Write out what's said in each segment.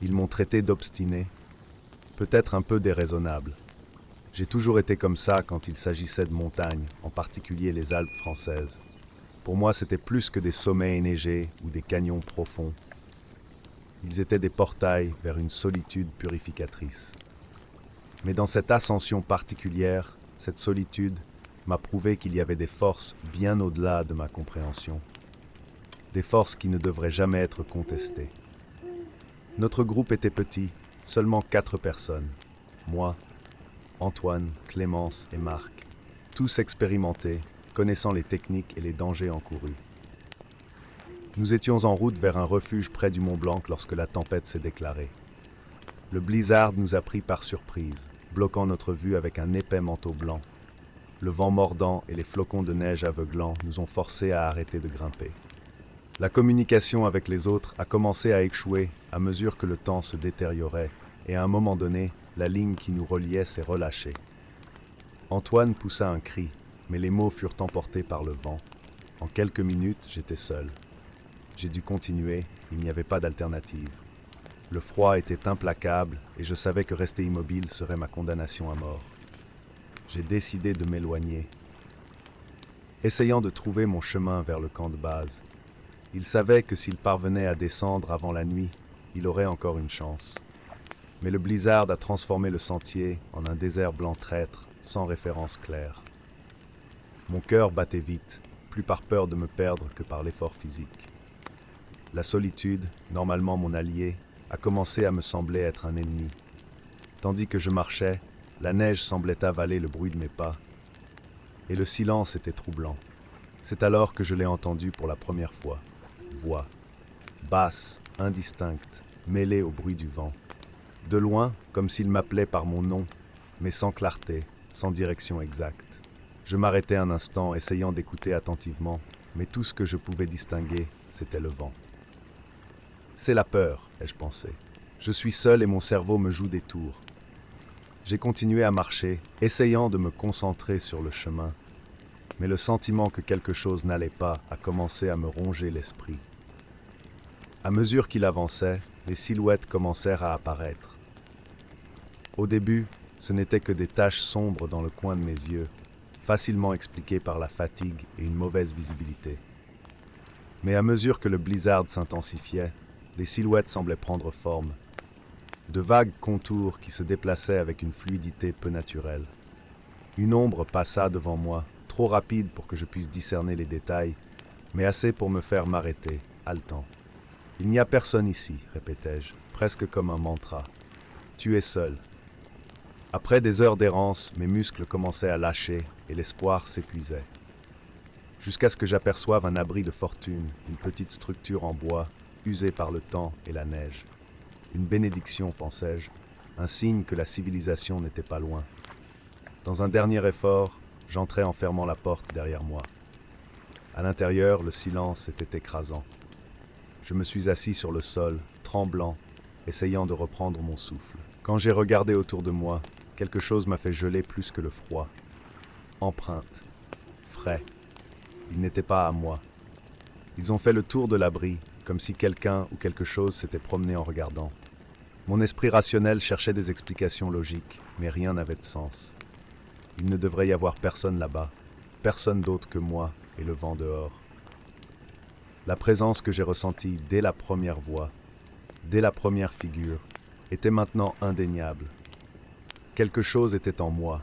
Ils m'ont traité d'obstiné, peut-être un peu déraisonnable. J'ai toujours été comme ça quand il s'agissait de montagnes, en particulier les Alpes françaises. Pour moi, c'était plus que des sommets enneigés ou des canyons profonds. Ils étaient des portails vers une solitude purificatrice. Mais dans cette ascension particulière, cette solitude m'a prouvé qu'il y avait des forces bien au-delà de ma compréhension. Des forces qui ne devraient jamais être contestées. Notre groupe était petit, seulement 4 personnes. Moi, Antoine, Clémence et Marc. Tous expérimentés, connaissant les techniques et les dangers encourus. Nous étions en route vers un refuge près du Mont Blanc lorsque la tempête s'est déclarée. Le blizzard nous a pris par surprise, bloquant notre vue avec un épais manteau blanc. Le vent mordant et les flocons de neige aveuglants nous ont forcés à arrêter de grimper. La communication avec les autres a commencé à échouer à mesure que le temps se détériorait et à un moment donné, la ligne qui nous reliait s'est relâchée. Antoine poussa un cri, mais les mots furent emportés par le vent. En quelques minutes, j'étais seul. J'ai dû continuer, il n'y avait pas d'alternative. Le froid était implacable et je savais que rester immobile serait ma condamnation à mort. J'ai décidé de m'éloigner, essayant de trouver mon chemin vers le camp de base. Il savait que s'il parvenait à descendre avant la nuit, il aurait encore une chance. Mais le blizzard a transformé le sentier en un désert blanc traître, sans référence claire. Mon cœur battait vite, plus par peur de me perdre que par l'effort physique. La solitude, normalement mon allié, a commencé à me sembler être un ennemi. Tandis que je marchais, la neige semblait avaler le bruit de mes pas, et le silence était troublant. C'est alors que je l'ai entendu pour la première fois. Voix, basse, indistincte, mêlée au bruit du vent. De loin, comme s'il m'appelait par mon nom, mais sans clarté, sans direction exacte. Je m'arrêtai un instant, essayant d'écouter attentivement, mais tout ce que je pouvais distinguer, c'était le vent. C'est la peur, ai-je pensé. Je suis seul et mon cerveau me joue des tours. J'ai continué à marcher, essayant de me concentrer sur le chemin, mais le sentiment que quelque chose n'allait pas a commencé à me ronger l'esprit. À mesure qu'il avançait, les silhouettes commencèrent à apparaître. Au début, ce n'étaient que des taches sombres dans le coin de mes yeux, facilement expliquées par la fatigue et une mauvaise visibilité. Mais à mesure que le blizzard s'intensifiait, les silhouettes semblaient prendre forme. De vagues contours qui se déplaçaient avec une fluidité peu naturelle. Une ombre passa devant moi, trop rapide pour que je puisse discerner les détails, mais assez pour me faire m'arrêter, haletant. « Il n'y a personne ici, répétai-je, presque comme un mantra. Tu es seul. » Après des heures d'errance, mes muscles commençaient à lâcher et l'espoir s'épuisait. Jusqu'à ce que j'aperçoive un abri de fortune, une petite structure en bois, usée par le temps et la neige. Une bénédiction, pensais-je, un signe que la civilisation n'était pas loin. Dans un dernier effort, j'entrai en fermant la porte derrière moi. À l'intérieur, le silence était écrasant. Je me suis assis sur le sol, tremblant, essayant de reprendre mon souffle. Quand j'ai regardé autour de moi, quelque chose m'a fait geler plus que le froid. Empreinte, frais. Ils n'étaient pas à moi. Ils ont fait le tour de l'abri, comme si quelqu'un ou quelque chose s'était promené en regardant. Mon esprit rationnel cherchait des explications logiques, mais rien n'avait de sens. Il ne devrait y avoir personne là-bas, personne d'autre que moi et le vent dehors. La présence que j'ai ressentie dès la première voix, dès la première figure, était maintenant indéniable. Quelque chose était en moi,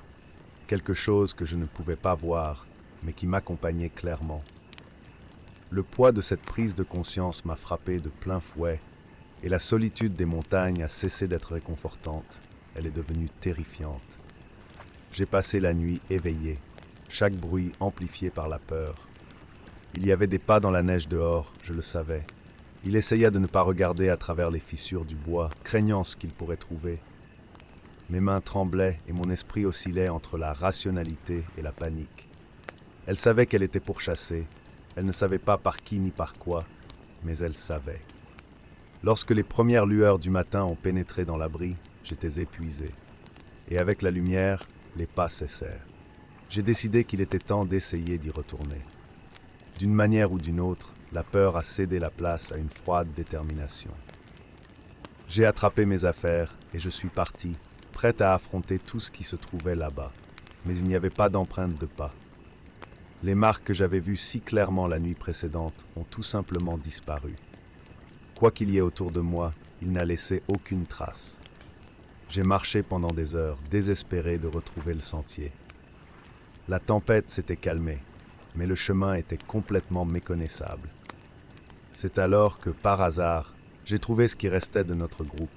quelque chose que je ne pouvais pas voir, mais qui m'accompagnait clairement. Le poids de cette prise de conscience m'a frappé de plein fouet, et la solitude des montagnes a cessé d'être réconfortante, elle est devenue terrifiante. J'ai passé la nuit éveillé, chaque bruit amplifié par la peur. Il y avait des pas dans la neige dehors, je le savais. Il essaya de ne pas regarder à travers les fissures du bois, craignant ce qu'il pourrait trouver. Mes mains tremblaient et mon esprit oscillait entre la rationalité et la panique. Elle savait qu'elle était pourchassée. Elle ne savait pas par qui ni par quoi, mais elle savait. Lorsque les premières lueurs du matin ont pénétré dans l'abri, j'étais épuisé. Et avec la lumière, les pas cessèrent. J'ai décidé qu'il était temps d'essayer d'y retourner. D'une manière ou d'une autre, la peur a cédé la place à une froide détermination. J'ai attrapé mes affaires et je suis parti, prêt à affronter tout ce qui se trouvait là-bas. Mais il n'y avait pas d'empreinte de pas. Les marques que j'avais vues si clairement la nuit précédente ont tout simplement disparu. Quoi qu'il y ait autour de moi, il n'a laissé aucune trace. J'ai marché pendant des heures, désespéré de retrouver le sentier. La tempête s'était calmée, mais le chemin était complètement méconnaissable. C'est alors que, par hasard, j'ai trouvé ce qui restait de notre groupe.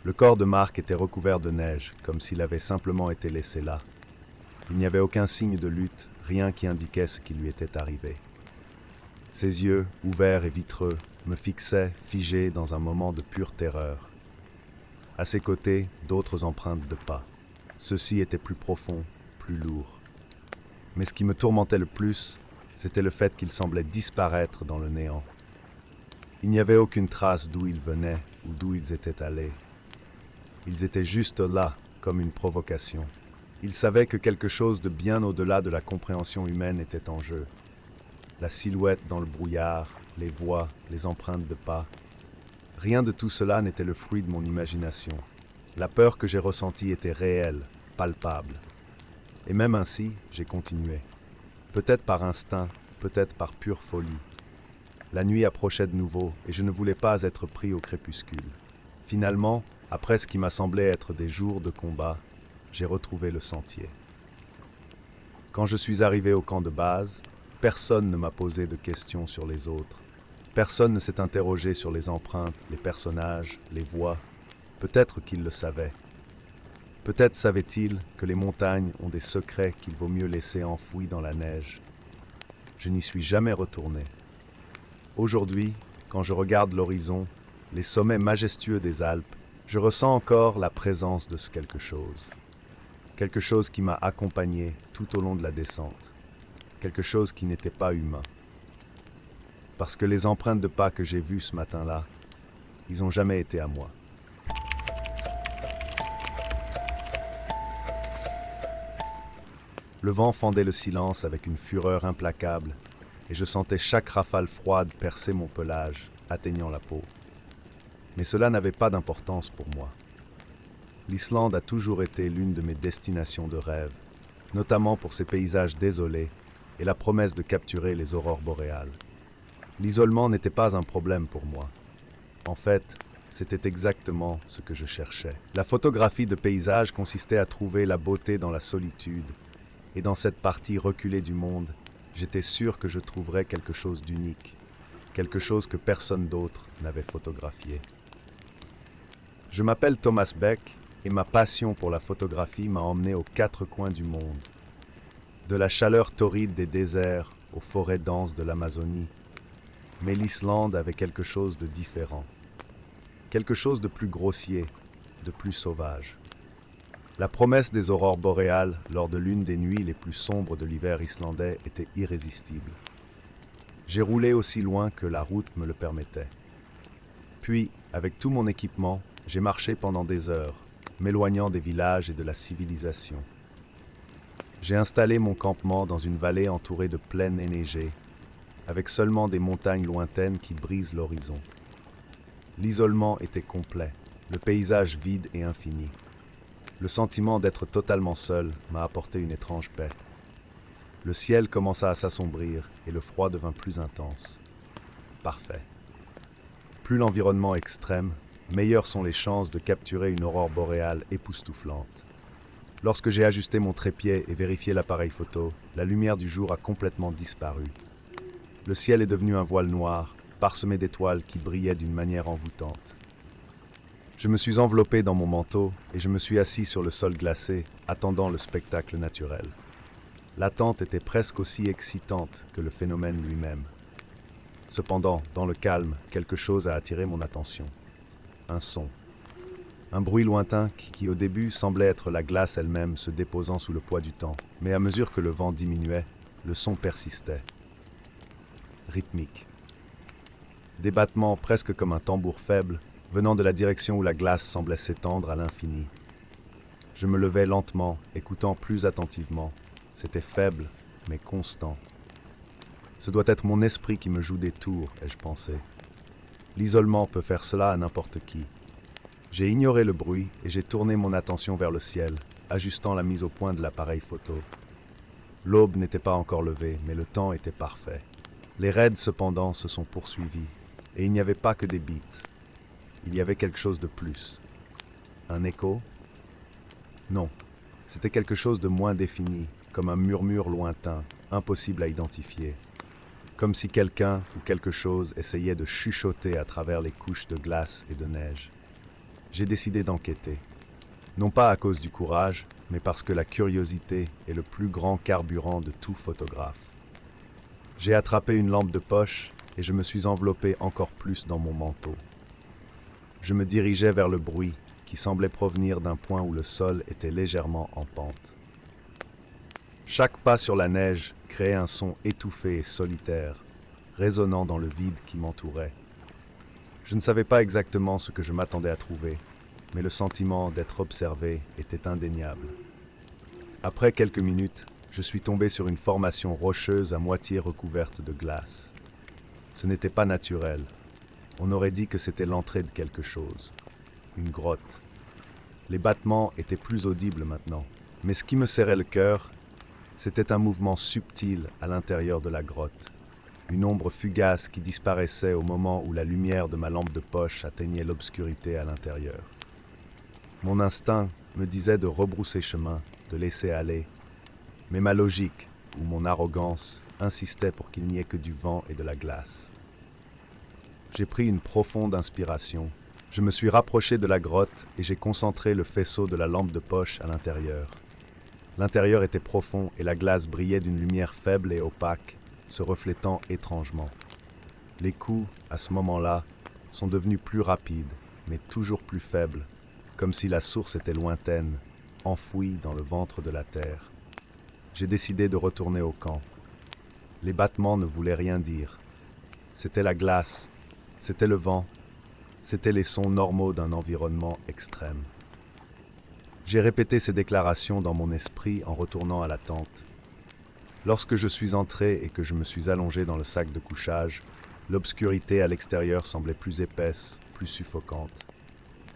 Le corps de Marc était recouvert de neige, comme s'il avait simplement été laissé là. Il n'y avait aucun signe de lutte, rien qui indiquait ce qui lui était arrivé. Ses yeux, ouverts et vitreux, me fixaient, figé dans un moment de pure terreur. À ses côtés, d'autres empreintes de pas. Ceux-ci étaient plus profonds, plus lourds. Mais ce qui me tourmentait le plus, c'était le fait qu'ils semblaient disparaître dans le néant. Il n'y avait aucune trace d'où ils venaient ou d'où ils étaient allés. Ils étaient juste là, comme une provocation. Ils savaient que quelque chose de bien au-delà de la compréhension humaine était en jeu. La silhouette dans le brouillard, les voix, les empreintes de pas. Rien de tout cela n'était le fruit de mon imagination. La peur que j'ai ressentie était réelle, palpable. Et même ainsi, j'ai continué. Peut-être par instinct, peut-être par pure folie. La nuit approchait de nouveau et je ne voulais pas être pris au crépuscule. Finalement, après ce qui m'a semblé être des jours de combat, j'ai retrouvé le sentier. Quand je suis arrivé au camp de base, personne ne m'a posé de questions sur les autres. Personne ne s'est interrogé sur les empreintes, les personnages, les voix. Peut-être qu'ils le savaient. Peut-être savaient-ils que les montagnes ont des secrets qu'il vaut mieux laisser enfouis dans la neige. Je n'y suis jamais retourné. Aujourd'hui, quand je regarde l'horizon, les sommets majestueux des Alpes, je ressens encore la présence de ce quelque chose. Quelque chose qui m'a accompagné tout au long de la descente. Quelque chose qui n'était pas humain. Parce que les empreintes de pas que j'ai vues ce matin-là, ils n'ont jamais été à moi. Le vent fendait le silence avec une fureur implacable, et je sentais chaque rafale froide percer mon pelage, atteignant la peau. Mais cela n'avait pas d'importance pour moi. L'Islande a toujours été l'une de mes destinations de rêve, notamment pour ses paysages désolés et la promesse de capturer les aurores boréales. L'isolement n'était pas un problème pour moi. En fait, c'était exactement ce que je cherchais. La photographie de paysage consistait à trouver la beauté dans la solitude, et dans cette partie reculée du monde, j'étais sûr que je trouverais quelque chose d'unique, quelque chose que personne d'autre n'avait photographié. Je m'appelle Thomas Beck et ma passion pour la photographie m'a emmené aux quatre coins du monde. De la chaleur torride des déserts aux forêts denses de l'Amazonie. Mais l'Islande avait quelque chose de différent. Quelque chose de plus grossier, de plus sauvage. La promesse des aurores boréales lors de l'une des nuits les plus sombres de l'hiver islandais était irrésistible. J'ai roulé aussi loin que la route me le permettait. Puis, avec tout mon équipement, j'ai marché pendant des heures, m'éloignant des villages et de la civilisation. J'ai installé mon campement dans une vallée entourée de plaines enneigées, avec seulement des montagnes lointaines qui brisent l'horizon. L'isolement était complet, le paysage vide et infini. Le sentiment d'être totalement seul m'a apporté une étrange paix. Le ciel commença à s'assombrir et le froid devint plus intense. Parfait. Plus l'environnement extrême, meilleures sont les chances de capturer une aurore boréale époustouflante. Lorsque j'ai ajusté mon trépied et vérifié l'appareil photo, la lumière du jour a complètement disparu. Le ciel est devenu un voile noir, parsemé d'étoiles qui brillaient d'une manière envoûtante. Je me suis enveloppé dans mon manteau et je me suis assis sur le sol glacé, attendant le spectacle naturel. L'attente était presque aussi excitante que le phénomène lui-même. Cependant, dans le calme, quelque chose a attiré mon attention. Un son. Un bruit lointain qui au début semblait être la glace elle-même se déposant sous le poids du temps. Mais à mesure que le vent diminuait, le son persistait. Rythmique. Des battements presque comme un tambour faible, venant de la direction où la glace semblait s'étendre à l'infini. Je me levais lentement, écoutant plus attentivement. C'était faible, mais constant. Ce doit être mon esprit qui me joue des tours, ai-je pensé. L'isolement peut faire cela à n'importe qui. J'ai ignoré le bruit et j'ai tourné mon attention vers le ciel, ajustant la mise au point de l'appareil photo. L'aube n'était pas encore levée, mais le temps était parfait. Les raids, cependant, se sont poursuivis, et il n'y avait pas que des beats. Il y avait quelque chose de plus. Un écho? Non, c'était quelque chose de moins défini, comme un murmure lointain, impossible à identifier. Comme si quelqu'un ou quelque chose essayait de chuchoter à travers les couches de glace et de neige. J'ai décidé d'enquêter. Non pas à cause du courage, mais parce que la curiosité est le plus grand carburant de tout photographe. J'ai attrapé une lampe de poche et je me suis enveloppé encore plus dans mon manteau. Je me dirigeais vers le bruit qui semblait provenir d'un point où le sol était légèrement en pente. Chaque pas sur la neige créait un son étouffé et solitaire, résonnant dans le vide qui m'entourait. Je ne savais pas exactement ce que je m'attendais à trouver, mais le sentiment d'être observé était indéniable. Après quelques minutes, je suis tombé sur une formation rocheuse à moitié recouverte de glace. Ce n'était pas naturel. On aurait dit que c'était l'entrée de quelque chose. Une grotte. Les battements étaient plus audibles maintenant, mais ce qui me serrait le cœur, c'était un mouvement subtil à l'intérieur de la grotte. Une ombre fugace qui disparaissait au moment où la lumière de ma lampe de poche atteignait l'obscurité à l'intérieur. Mon instinct me disait de rebrousser chemin, de laisser aller, mais ma logique, ou mon arrogance, insistait pour qu'il n'y ait que du vent et de la glace. J'ai pris une profonde inspiration. Je me suis rapproché de la grotte et j'ai concentré le faisceau de la lampe de poche à l'intérieur. L'intérieur était profond et la glace brillait d'une lumière faible et opaque, se reflétant étrangement. Les coups, à ce moment-là, sont devenus plus rapides, mais toujours plus faibles, comme si la source était lointaine, enfouie dans le ventre de la terre. J'ai décidé de retourner au camp. Les battements ne voulaient rien dire. C'était la glace, c'était le vent, c'étaient les sons normaux d'un environnement extrême. J'ai répété ces déclarations dans mon esprit en retournant à la tente. Lorsque je suis entré et que je me suis allongé dans le sac de couchage, l'obscurité à l'extérieur semblait plus épaisse, plus suffocante.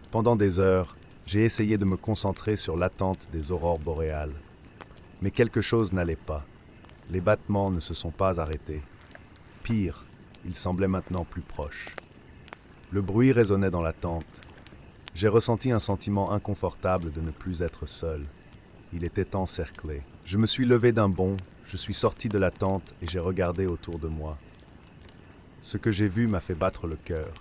Pendant des heures, j'ai essayé de me concentrer sur l'attente des aurores boréales. Mais quelque chose n'allait pas. Les battements ne se sont pas arrêtés. Pire, ils semblaient maintenant plus proches. Le bruit résonnait dans la tente. J'ai ressenti un sentiment inconfortable de ne plus être seul. Il était encerclé. Je me suis levé d'un bond, je suis sorti de la tente et j'ai regardé autour de moi. Ce que j'ai vu m'a fait battre le cœur.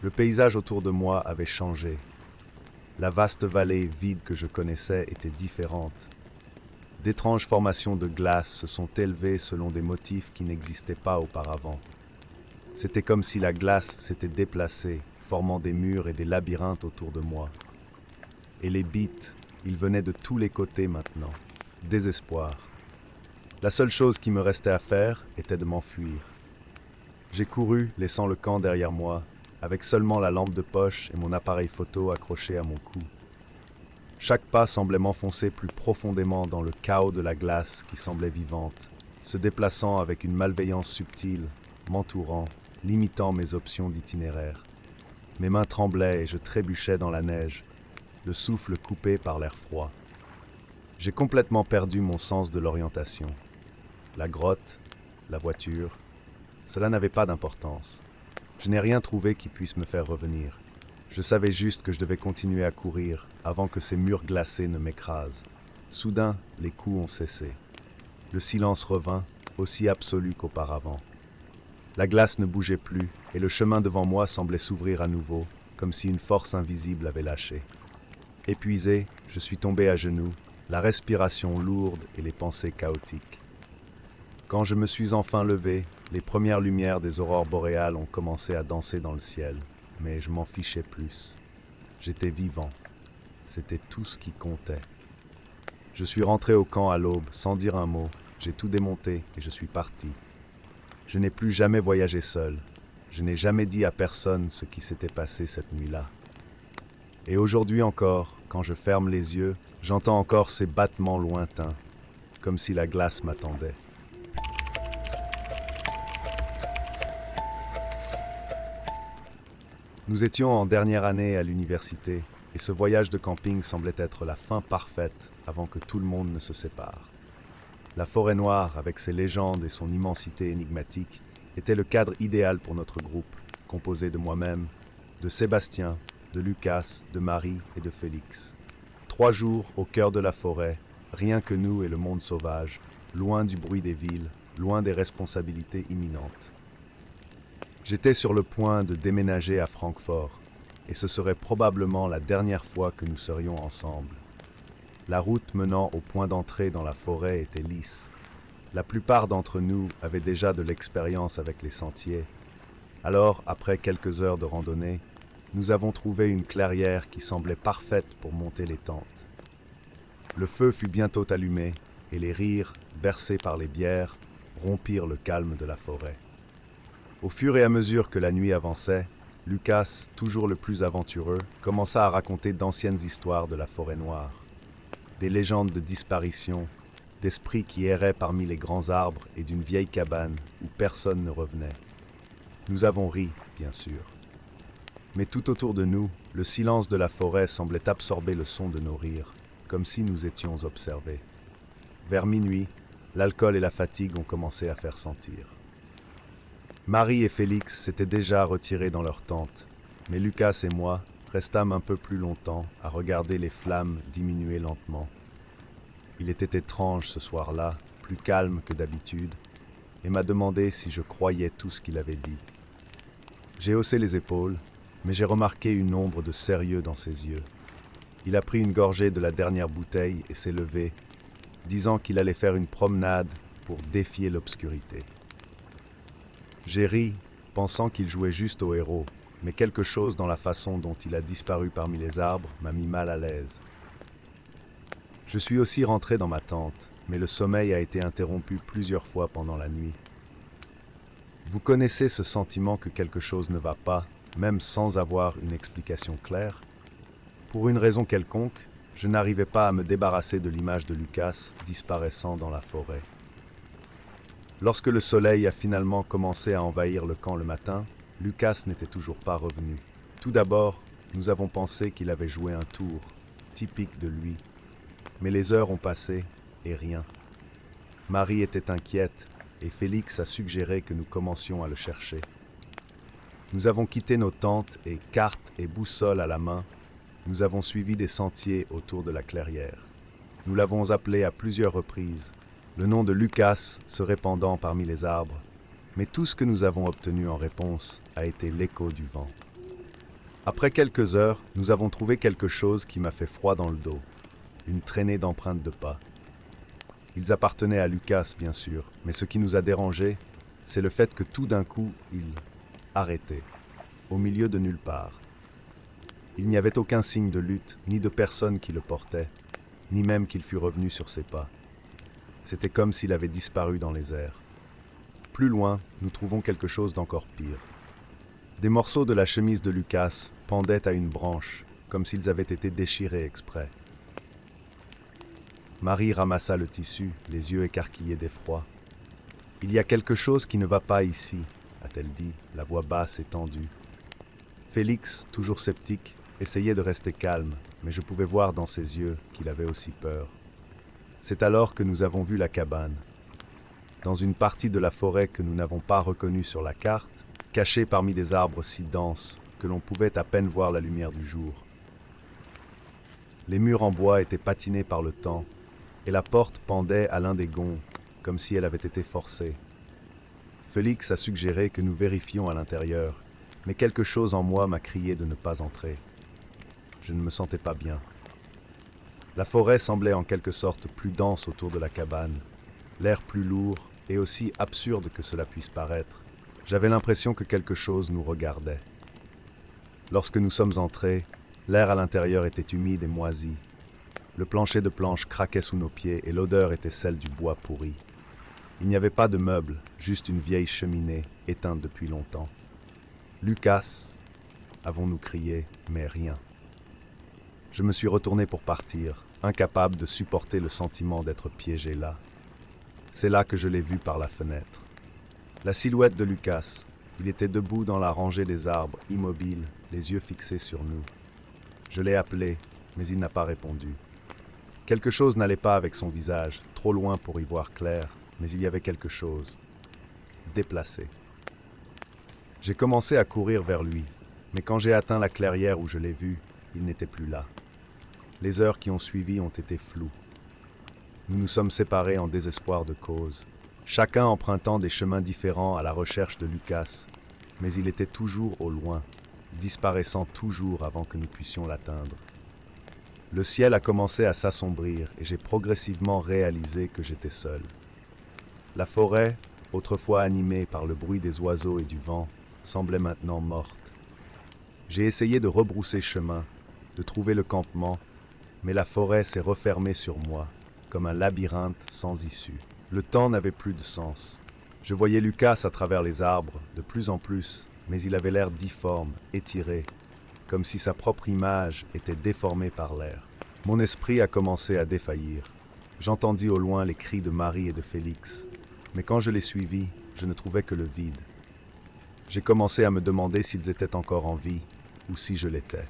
Le paysage autour de moi avait changé. La vaste vallée vide que je connaissais était différente. D'étranges formations de glace se sont élevées selon des motifs qui n'existaient pas auparavant. C'était comme si la glace s'était déplacée, formant des murs et des labyrinthes autour de moi. Et les beats, ils venaient de tous les côtés maintenant. Désespoir. La seule chose qui me restait à faire était de m'enfuir. J'ai couru, laissant le camp derrière moi, avec seulement la lampe de poche et mon appareil photo accroché à mon cou. Chaque pas semblait m'enfoncer plus profondément dans le chaos de la glace qui semblait vivante, se déplaçant avec une malveillance subtile, m'entourant, limitant mes options d'itinéraire. Mes mains tremblaient et je trébuchais dans la neige, le souffle coupé par l'air froid. J'ai complètement perdu mon sens de l'orientation. La grotte, la voiture, cela n'avait pas d'importance. Je n'ai rien trouvé qui puisse me faire revenir. Je savais juste que je devais continuer à courir avant que ces murs glacés ne m'écrasent. Soudain, les coups ont cessé. Le silence revint, aussi absolu qu'auparavant. La glace ne bougeait plus et le chemin devant moi semblait s'ouvrir à nouveau, comme si une force invisible avait lâché. Épuisé, je suis tombé à genoux, la respiration lourde et les pensées chaotiques. Quand je me suis enfin levé, les premières lumières des aurores boréales ont commencé à danser dans le ciel, mais je m'en fichais plus. J'étais vivant. C'était tout ce qui comptait. Je suis rentré au camp à l'aube, sans dire un mot. J'ai tout démonté et je suis parti. Je n'ai plus jamais voyagé seul. Je n'ai jamais dit à personne ce qui s'était passé cette nuit-là. Et aujourd'hui encore, quand je ferme les yeux, j'entends encore ces battements lointains, comme si la glace m'attendait. Nous étions en dernière année à l'université et ce voyage de camping semblait être la fin parfaite avant que tout le monde ne se sépare. La forêt noire, avec ses légendes et son immensité énigmatique, était le cadre idéal pour notre groupe, composé de moi-même, de Sébastien, de Lucas, de Marie et de Félix. 3 jours au cœur de la forêt, rien que nous et le monde sauvage, loin du bruit des villes, loin des responsabilités imminentes. J'étais sur le point de déménager à Francfort, et ce serait probablement la dernière fois que nous serions ensemble. La route menant au point d'entrée dans la forêt était lisse. La plupart d'entre nous avaient déjà de l'expérience avec les sentiers. Alors, après quelques heures de randonnée, nous avons trouvé une clairière qui semblait parfaite pour monter les tentes. Le feu fut bientôt allumé, et les rires, bercés par les bières, rompirent le calme de la forêt. Au fur et à mesure que la nuit avançait, Lucas, toujours le plus aventureux, commença à raconter d'anciennes histoires de la forêt noire. Des légendes de disparition, d'esprits qui erraient parmi les grands arbres et d'une vieille cabane où personne ne revenait. Nous avons ri, bien sûr. Mais tout autour de nous, le silence de la forêt semblait absorber le son de nos rires, comme si nous étions observés. Vers minuit, l'alcool et la fatigue ont commencé à faire sentir. Marie et Félix s'étaient déjà retirés dans leur tente, mais Lucas et moi restâmes un peu plus longtemps à regarder les flammes diminuer lentement. Il était étrange ce soir-là, plus calme que d'habitude, et m'a demandé si je croyais tout ce qu'il avait dit. J'ai haussé les épaules, mais j'ai remarqué une ombre de sérieux dans ses yeux. Il a pris une gorgée de la dernière bouteille et s'est levé, disant qu'il allait faire une promenade pour défier l'obscurité. J'ai ri, pensant qu'il jouait juste au héros, mais quelque chose dans la façon dont il a disparu parmi les arbres m'a mis mal à l'aise. Je suis aussi rentré dans ma tente, mais le sommeil a été interrompu plusieurs fois pendant la nuit. Vous connaissez ce sentiment que quelque chose ne va pas, même sans avoir une explication claire? Pour une raison quelconque, je n'arrivais pas à me débarrasser de l'image de Lucas disparaissant dans la forêt. Lorsque le soleil a finalement commencé à envahir le camp le matin, Lucas n'était toujours pas revenu. Tout d'abord, nous avons pensé qu'il avait joué un tour, typique de lui. Mais les heures ont passé, et rien. Marie était inquiète, et Félix a suggéré que nous commencions à le chercher. Nous avons quitté nos tentes et, cartes et boussole à la main, nous avons suivi des sentiers autour de la clairière. Nous l'avons appelé à plusieurs reprises, le nom de Lucas se répandant parmi les arbres, mais tout ce que nous avons obtenu en réponse a été l'écho du vent. Après quelques heures, nous avons trouvé quelque chose qui m'a fait froid dans le dos, une traînée d'empreintes de pas. Ils appartenaient à Lucas, bien sûr, mais ce qui nous a dérangés, c'est le fait que tout d'un coup, il arrêtait, au milieu de nulle part. Il n'y avait aucun signe de lutte, ni de personne qui le portait, ni même qu'il fût revenu sur ses pas. C'était comme s'il avait disparu dans les airs. Plus loin, nous trouvons quelque chose d'encore pire. Des morceaux de la chemise de Lucas pendaient à une branche, comme s'ils avaient été déchirés exprès. Marie ramassa le tissu, les yeux écarquillés d'effroi. « Il y a quelque chose qui ne va pas ici », a-t-elle dit, la voix basse et tendue. Félix, toujours sceptique, essayait de rester calme, mais je pouvais voir dans ses yeux qu'il avait aussi peur. C'est alors que nous avons vu la cabane. Dans une partie de la forêt que nous n'avons pas reconnue sur la carte, cachée parmi des arbres si denses que l'on pouvait à peine voir la lumière du jour. Les murs en bois étaient patinés par le temps, et la porte pendait à l'un des gonds, comme si elle avait été forcée. Félix a suggéré que nous vérifions à l'intérieur, mais quelque chose en moi m'a crié de ne pas entrer. Je ne me sentais pas bien. La forêt semblait en quelque sorte plus dense autour de la cabane, l'air plus lourd et aussi absurde que cela puisse paraître. J'avais l'impression que quelque chose nous regardait. Lorsque nous sommes entrés, l'air à l'intérieur était humide et moisi. Le plancher de planches craquait sous nos pieds et l'odeur était celle du bois pourri. Il n'y avait pas de meubles, juste une vieille cheminée éteinte depuis longtemps. « Lucas !» avons-nous crié, mais rien. Je me suis retourné pour partir, incapable de supporter le sentiment d'être piégé là. C'est là que je l'ai vu par la fenêtre. La silhouette de Lucas, Il était debout dans la rangée des arbres, immobile, les yeux fixés sur nous. Je l'ai appelé, mais il n'a pas répondu. Quelque chose n'allait pas avec son visage, trop loin pour y voir clair, mais il y avait quelque chose. Déplacé. J'ai commencé à courir vers lui, mais quand j'ai atteint la clairière où je l'ai vu, il n'était plus là. Les heures qui ont suivi ont été floues. Nous nous sommes séparés en désespoir de cause, chacun empruntant des chemins différents à la recherche de Lucas, mais il était toujours au loin, disparaissant toujours avant que nous puissions l'atteindre. Le ciel a commencé à s'assombrir et j'ai progressivement réalisé que j'étais seul. La forêt, autrefois animée par le bruit des oiseaux et du vent, semblait maintenant morte. J'ai essayé de rebrousser chemin, de trouver le campement, mais la forêt s'est refermée sur moi, comme un labyrinthe sans issue. Le temps n'avait plus de sens. Je voyais Lucas à travers les arbres, de plus en plus, mais il avait l'air difforme, étiré, comme si sa propre image était déformée par l'air. Mon esprit a commencé à défaillir. J'entendis au loin les cris de Marie et de Félix, mais quand je les suivis, je ne trouvais que le vide. J'ai commencé à me demander s'ils étaient encore en vie, ou si je l'étais.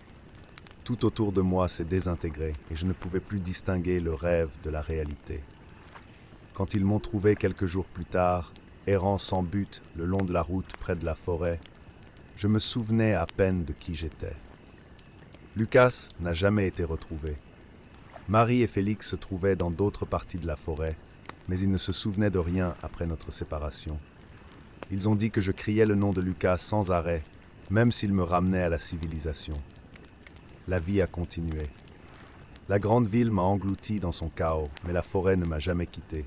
Tout autour de moi s'est désintégré, et je ne pouvais plus distinguer le rêve de la réalité. Quand ils m'ont trouvé quelques jours plus tard, errant sans but le long de la route près de la forêt, je me souvenais à peine de qui j'étais. Lucas n'a jamais été retrouvé. Marie et Félix se trouvaient dans d'autres parties de la forêt, mais ils ne se souvenaient de rien après notre séparation. Ils ont dit que je criais le nom de Lucas sans arrêt, même s'il me ramenait à la civilisation. La vie a continué. La grande ville m'a englouti dans son chaos, mais la forêt ne m'a jamais quitté.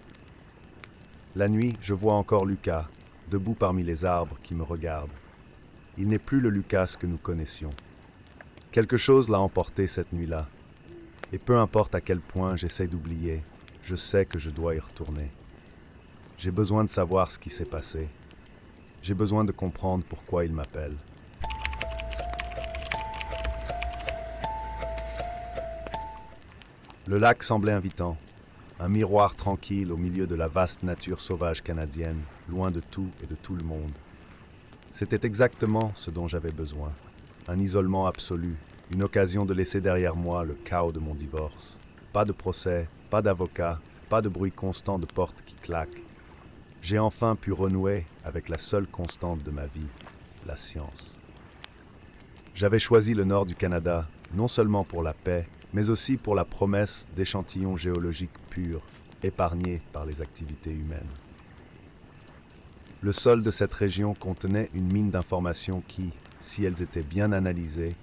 La nuit, je vois encore Lucas, debout parmi les arbres qui me regardent. Il n'est plus le Lucas que nous connaissions. Quelque chose l'a emporté cette nuit-là. Et peu importe à quel point j'essaie d'oublier, je sais que je dois y retourner. J'ai besoin de savoir ce qui s'est passé. J'ai besoin de comprendre pourquoi il m'appelle. Le lac semblait invitant, un miroir tranquille au milieu de la vaste nature sauvage canadienne, loin de tout et de tout le monde. C'était exactement ce dont j'avais besoin, un isolement absolu, une occasion de laisser derrière moi le chaos de mon divorce. Pas de procès, pas d'avocat, pas de bruit constant de portes qui claquent. J'ai enfin pu renouer avec la seule constante de ma vie, la science. J'avais choisi le nord du Canada, non seulement pour la paix, mais aussi pour la promesse d'échantillons géologiques purs, épargnés par les activités humaines. Le sol de cette région contenait une mine d'informations qui, si elles étaient bien analysées,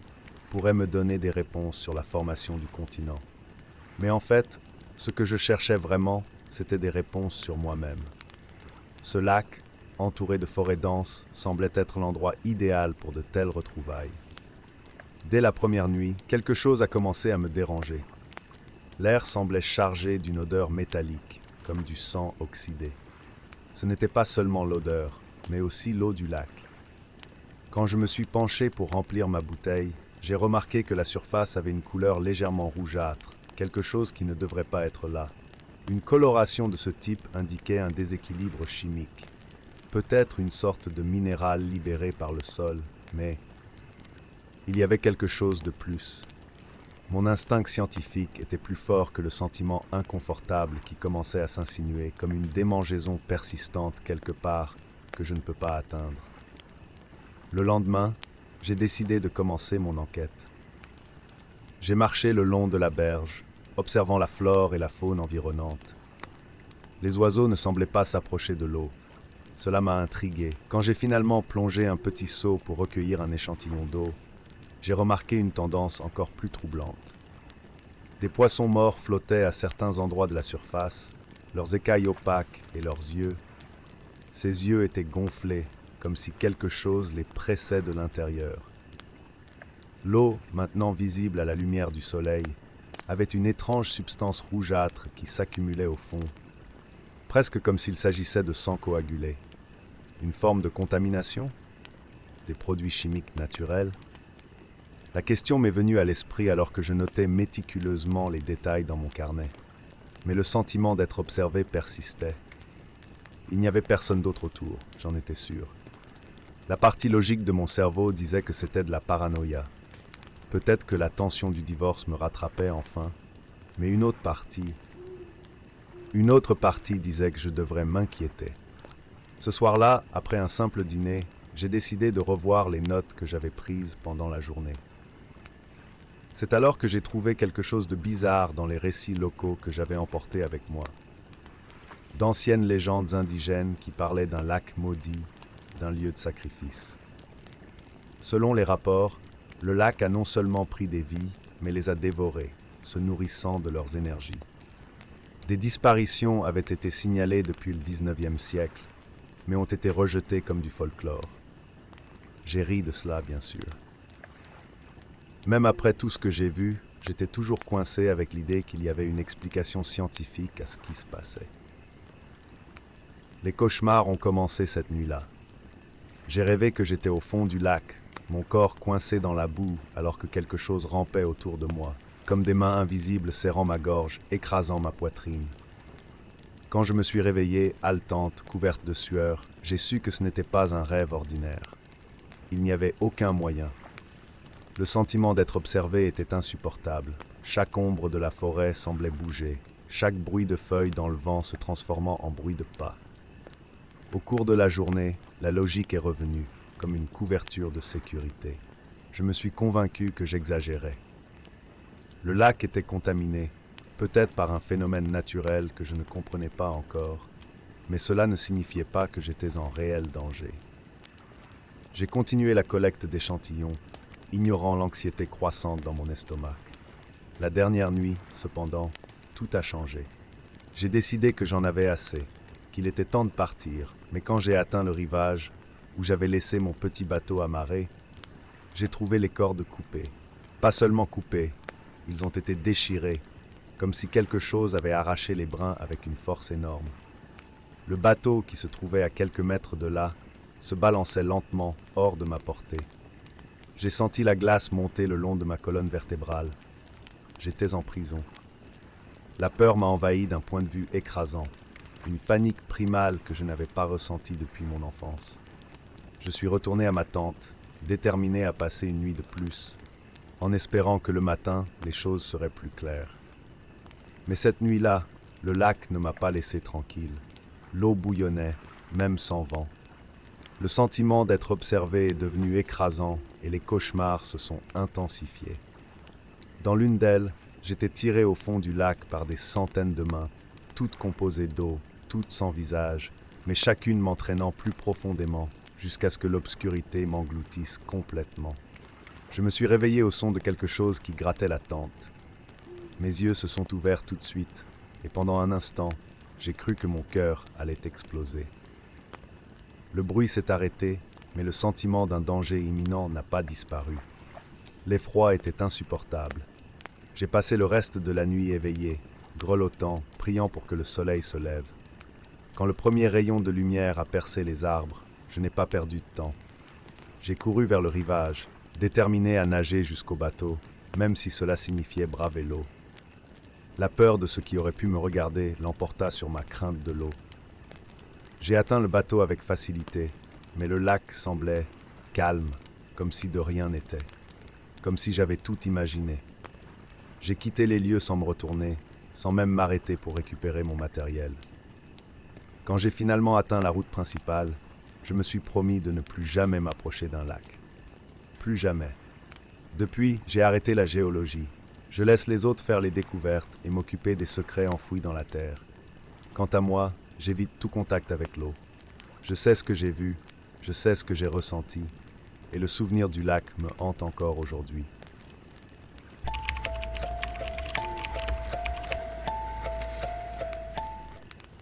pourraient me donner des réponses sur la formation du continent. Mais en fait, ce que je cherchais vraiment, c'était des réponses sur moi-même. Ce lac, entouré de forêts denses, semblait être l'endroit idéal pour de telles retrouvailles. Dès la première nuit, quelque chose a commencé à me déranger. L'air semblait chargé d'une odeur métallique, comme du sang oxydé. Ce n'était pas seulement l'odeur, mais aussi l'eau du lac. Quand je me suis penché pour remplir ma bouteille, j'ai remarqué que la surface avait une couleur légèrement rougeâtre, quelque chose qui ne devrait pas être là. Une coloration de ce type indiquait un déséquilibre chimique. Peut-être une sorte de minéral libéré par le sol, mais il y avait quelque chose de plus. Mon instinct scientifique était plus fort que le sentiment inconfortable qui commençait à s'insinuer comme une démangeaison persistante quelque part que je ne peux pas atteindre. Le lendemain, j'ai décidé de commencer mon enquête. J'ai marché le long de la berge, observant la flore et la faune environnantes. Les oiseaux ne semblaient pas s'approcher de l'eau. Cela m'a intrigué. Quand j'ai finalement plongé un petit seau pour recueillir un échantillon d'eau, j'ai remarqué une tendance encore plus troublante. Des poissons morts flottaient à certains endroits de la surface, leurs écailles opaques et leurs yeux. Ces yeux étaient gonflés, comme si quelque chose les pressait de l'intérieur. L'eau, maintenant visible à la lumière du soleil, avait une étrange substance rougeâtre qui s'accumulait au fond, presque comme s'il s'agissait de sang coagulé. Une forme de contamination? Des produits chimiques naturels? La question m'est venue à l'esprit alors que je notais méticuleusement les détails dans mon carnet. Mais le sentiment d'être observé persistait. Il n'y avait personne d'autre autour, j'en étais sûr. La partie logique de mon cerveau disait que c'était de la paranoïa. Peut-être que la tension du divorce me rattrapait enfin, mais une autre partie disait que je devrais m'inquiéter. Ce soir-là, après un simple dîner, j'ai décidé de revoir les notes que j'avais prises pendant la journée. C'est alors que j'ai trouvé quelque chose de bizarre dans les récits locaux que j'avais emportés avec moi. D'anciennes légendes indigènes qui parlaient d'un lac maudit, d'un lieu de sacrifice. Selon les rapports, le lac a non seulement pris des vies, mais les a dévorées, se nourrissant de leurs énergies. Des disparitions avaient été signalées depuis le XIXe siècle, mais ont été rejetées comme du folklore. J'ai ri de cela, bien sûr. Même après tout ce que j'ai vu, j'étais toujours coincé avec l'idée qu'il y avait une explication scientifique à ce qui se passait. Les cauchemars ont commencé cette nuit-là. J'ai rêvé que j'étais au fond du lac, mon corps coincé dans la boue alors que quelque chose rampait autour de moi, comme des mains invisibles serrant ma gorge, écrasant ma poitrine. Quand je me suis réveillé, haletante, couverte de sueur, j'ai su que ce n'était pas un rêve ordinaire. Il n'y avait aucun moyen. Le sentiment d'être observé était insupportable. Chaque ombre de la forêt semblait bouger, chaque bruit de feuilles dans le vent se transformant en bruit de pas. Au cours de la journée, la logique est revenue, comme une couverture de sécurité. Je me suis convaincu que j'exagérais. Le lac était contaminé, peut-être par un phénomène naturel que je ne comprenais pas encore, mais cela ne signifiait pas que j'étais en réel danger. J'ai continué la collecte d'échantillons, ignorant l'anxiété croissante dans mon estomac. La dernière nuit, cependant, tout a changé. J'ai décidé que j'en avais assez, qu'il était temps de partir, mais quand j'ai atteint le rivage, où j'avais laissé mon petit bateau amarré, j'ai trouvé les cordes coupées. Pas seulement coupées, ils ont été déchirés, comme si quelque chose avait arraché les brins avec une force énorme. Le bateau, qui se trouvait à quelques mètres de là, se balançait lentement hors de ma portée. J'ai senti la glace monter le long de ma colonne vertébrale. J'étais en prison. La peur m'a envahi d'un point de vue écrasant, une panique primale que je n'avais pas ressentie depuis mon enfance. Je suis retourné à ma tente, déterminé à passer une nuit de plus, en espérant que le matin, les choses seraient plus claires. Mais cette nuit-là, le lac ne m'a pas laissé tranquille. L'eau bouillonnait, même sans vent. Le sentiment d'être observé est devenu écrasant et les cauchemars se sont intensifiés. Dans l'une d'elles, j'étais tiré au fond du lac par des centaines de mains, toutes composées d'eau, toutes sans visage, mais chacune m'entraînant plus profondément, jusqu'à ce que l'obscurité m'engloutisse complètement. Je me suis réveillé au son de quelque chose qui grattait la tente. Mes yeux se sont ouverts tout de suite, et pendant un instant, j'ai cru que mon cœur allait exploser. Le bruit s'est arrêté, mais le sentiment d'un danger imminent n'a pas disparu. L'effroi était insupportable. J'ai passé le reste de la nuit éveillé, grelottant, priant pour que le soleil se lève. Quand le premier rayon de lumière a percé les arbres, je n'ai pas perdu de temps. J'ai couru vers le rivage, déterminé à nager jusqu'au bateau, même si cela signifiait braver l'eau. La peur de ce qui aurait pu me regarder l'emporta sur ma crainte de l'eau. J'ai atteint le bateau avec facilité, mais le lac semblait calme, comme si de rien n'était, comme si j'avais tout imaginé. J'ai quitté les lieux sans me retourner, sans même m'arrêter pour récupérer mon matériel. Quand j'ai finalement atteint la route principale, je me suis promis de ne plus jamais m'approcher d'un lac. Plus jamais. Depuis, j'ai arrêté la géologie. Je laisse les autres faire les découvertes et m'occuper des secrets enfouis dans la terre. Quant à moi, j'évite tout contact avec l'eau. Je sais ce que j'ai vu, je sais ce que j'ai ressenti, et le souvenir du lac me hante encore aujourd'hui.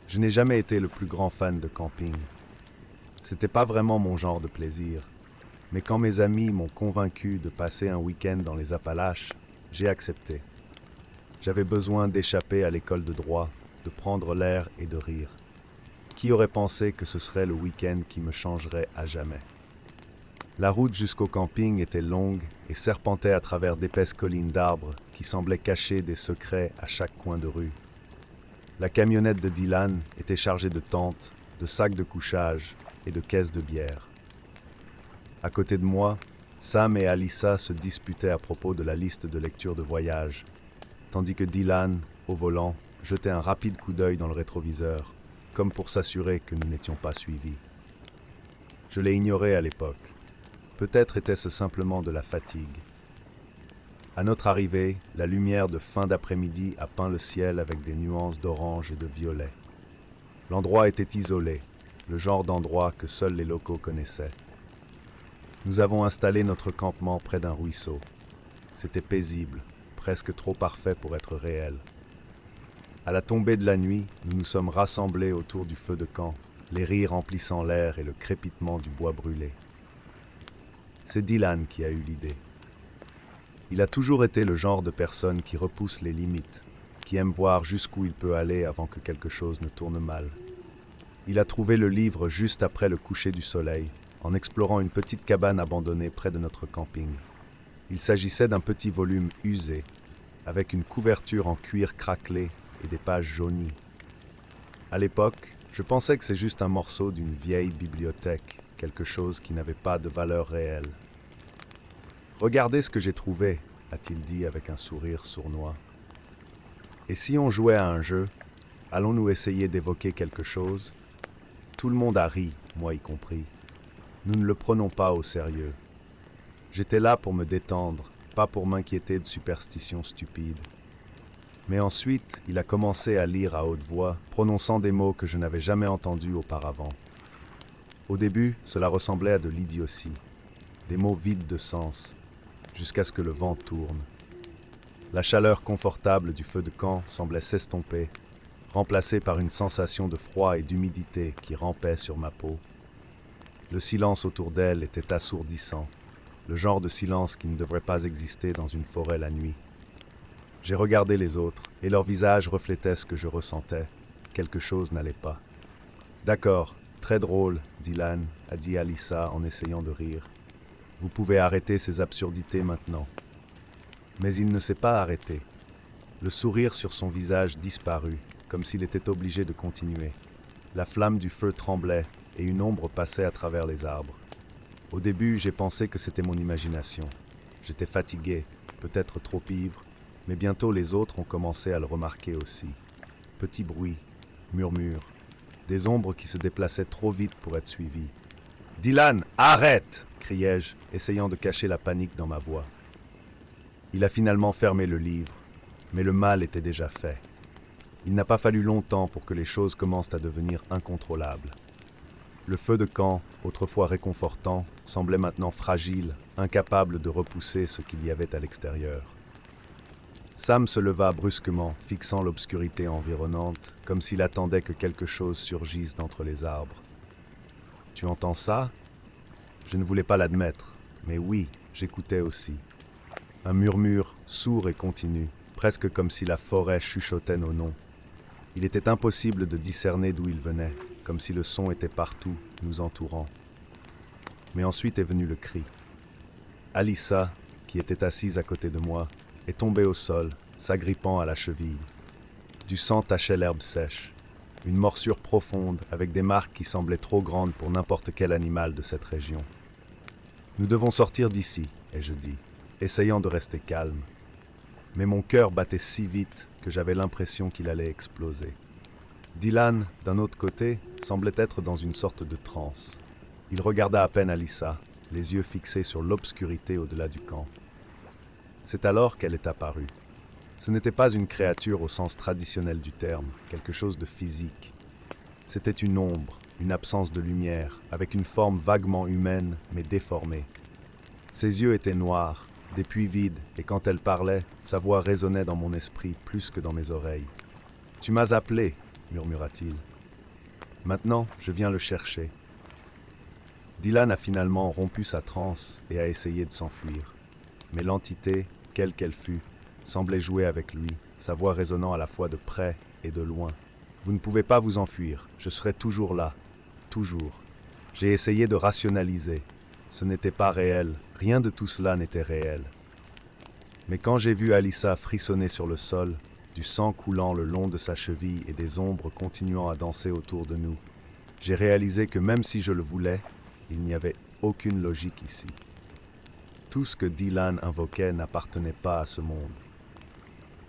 Je n'ai jamais été le plus grand fan de camping. C'était pas vraiment mon genre de plaisir, mais quand mes amis m'ont convaincu de passer un week-end dans les Appalaches, j'ai accepté. J'avais besoin d'échapper à l'école de droit, de prendre l'air et de rire. Qui aurait pensé que ce serait le week-end qui me changerait à jamais? La route jusqu'au camping était longue et serpentait à travers d'épaisses collines d'arbres qui semblaient cacher des secrets à chaque coin de rue. La camionnette de Dylan était chargée de tentes, de sacs de couchage et de caisses de bière. À côté de moi, Sam et Alyssa se disputaient à propos de la liste de lecture de voyage, tandis que Dylan, au volant, jetait un rapide coup d'œil dans le rétroviseur, comme pour s'assurer que nous n'étions pas suivis. Je l'ai ignoré à l'époque. Peut-être était-ce simplement de la fatigue. À notre arrivée, la lumière de fin d'après-midi a peint le ciel avec des nuances d'orange et de violet. L'endroit était isolé, le genre d'endroit que seuls les locaux connaissaient. Nous avons installé notre campement près d'un ruisseau. C'était paisible, presque trop parfait pour être réel. À la tombée de la nuit, nous nous sommes rassemblés autour du feu de camp, les rires remplissant l'air et le crépitement du bois brûlé. C'est Dylan qui a eu l'idée. Il a toujours été le genre de personne qui repousse les limites, qui aime voir jusqu'où il peut aller avant que quelque chose ne tourne mal. Il a trouvé le livre juste après le coucher du soleil, en explorant une petite cabane abandonnée près de notre camping. Il s'agissait d'un petit volume usé, avec une couverture en cuir craquelé et des pages jaunies. À l'époque, je pensais que c'est juste un morceau d'une vieille bibliothèque, quelque chose qui n'avait pas de valeur réelle. « Regardez ce que j'ai trouvé », a-t-il dit avec un sourire sournois. « Et si on jouait à un jeu, allons-nous essayer d'évoquer quelque chose ?» Tout le monde a ri, moi y compris. Nous ne le prenons pas au sérieux. J'étais là pour me détendre, pas pour m'inquiéter de superstitions stupides. Mais ensuite, il a commencé à lire à haute voix, prononçant des mots que je n'avais jamais entendus auparavant. Au début, cela ressemblait à de l'idiotie, des mots vides de sens, jusqu'à ce que le vent tourne. La chaleur confortable du feu de camp semblait s'estomper, remplacée par une sensation de froid et d'humidité qui rampait sur ma peau. Le silence autour d'elle était assourdissant, le genre de silence qui ne devrait pas exister dans une forêt la nuit. J'ai regardé les autres, et leurs visages reflétaient ce que je ressentais. Quelque chose n'allait pas. « D'accord, très drôle, Dylan, a dit Alyssa en essayant de rire. Vous pouvez arrêter ces absurdités maintenant. » Mais il ne s'est pas arrêté. Le sourire sur son visage disparut, comme s'il était obligé de continuer. La flamme du feu tremblait, et une ombre passait à travers les arbres. Au début, j'ai pensé que c'était mon imagination. J'étais fatigué, peut-être trop ivre, mais bientôt les autres ont commencé à le remarquer aussi. Petits bruits, murmures, des ombres qui se déplaçaient trop vite pour être suivies. « Dylan, arrête !» criai-je, essayant de cacher la panique dans ma voix. Il a finalement fermé le livre, mais le mal était déjà fait. Il n'a pas fallu longtemps pour que les choses commencent à devenir incontrôlables. Le feu de camp, autrefois réconfortant, semblait maintenant fragile, incapable de repousser ce qu'il y avait à l'extérieur. Sam se leva brusquement, fixant l'obscurité environnante, comme s'il attendait que quelque chose surgisse d'entre les arbres. « Tu entends ça ?» Je ne voulais pas l'admettre, mais oui, j'écoutais aussi. Un murmure sourd et continu, presque comme si la forêt chuchotait nos noms. Il était impossible de discerner d'où il venait, comme si le son était partout, nous entourant. Mais ensuite est venu le cri. Alyssa, qui était assise à côté de moi, est tombée au sol, s'agrippant à la cheville. Du sang tachait l'herbe sèche, une morsure profonde avec des marques qui semblaient trop grandes pour n'importe quel animal de cette région. « Nous devons sortir d'ici », ai-je dit, essayant de rester calme. Mais mon cœur battait si vite que j'avais l'impression qu'il allait exploser. Dylan, d'un autre côté, semblait être dans une sorte de transe. Il regarda à peine Alyssa, les yeux fixés sur l'obscurité au-delà du camp. C'est alors qu'elle est apparue. Ce n'était pas une créature au sens traditionnel du terme, quelque chose de physique. C'était une ombre, une absence de lumière, avec une forme vaguement humaine, mais déformée. Ses yeux étaient noirs, des puits vides, et quand elle parlait, sa voix résonnait dans mon esprit plus que dans mes oreilles. « Tu m'as appelé » murmura-t-il. « Maintenant, je viens le chercher. » Dylan a finalement rompu sa transe et a essayé de s'enfuir. Mais l'entité, quelle qu'elle fût, semblait jouer avec lui, sa voix résonnant à la fois de près et de loin. « Vous ne pouvez pas vous enfuir, je serai toujours là, toujours. » J'ai essayé de rationaliser. Ce n'était pas réel, rien de tout cela n'était réel. Mais quand j'ai vu Alyssa frissonner sur le sol, du sang coulant le long de sa cheville et des ombres continuant à danser autour de nous, j'ai réalisé que même si je le voulais, il n'y avait aucune logique ici. Tout ce que Dylan invoquait n'appartenait pas à ce monde.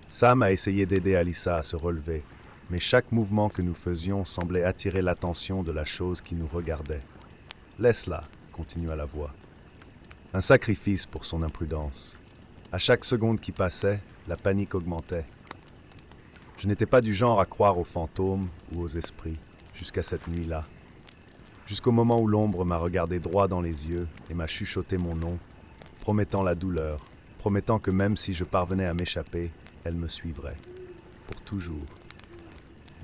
Sam a essayé d'aider Alyssa à se relever, mais chaque mouvement que nous faisions semblait attirer l'attention de la chose qui nous regardait. « Laisse-la », continua la voix. Un sacrifice pour son imprudence. À chaque seconde qui passait, la panique augmentait. Je n'étais pas du genre à croire aux fantômes ou aux esprits, jusqu'à cette nuit-là. Jusqu'au moment où l'ombre m'a regardé droit dans les yeux et m'a chuchoté mon nom, promettant la douleur, promettant que même si je parvenais à m'échapper, elle me suivrait. Pour toujours.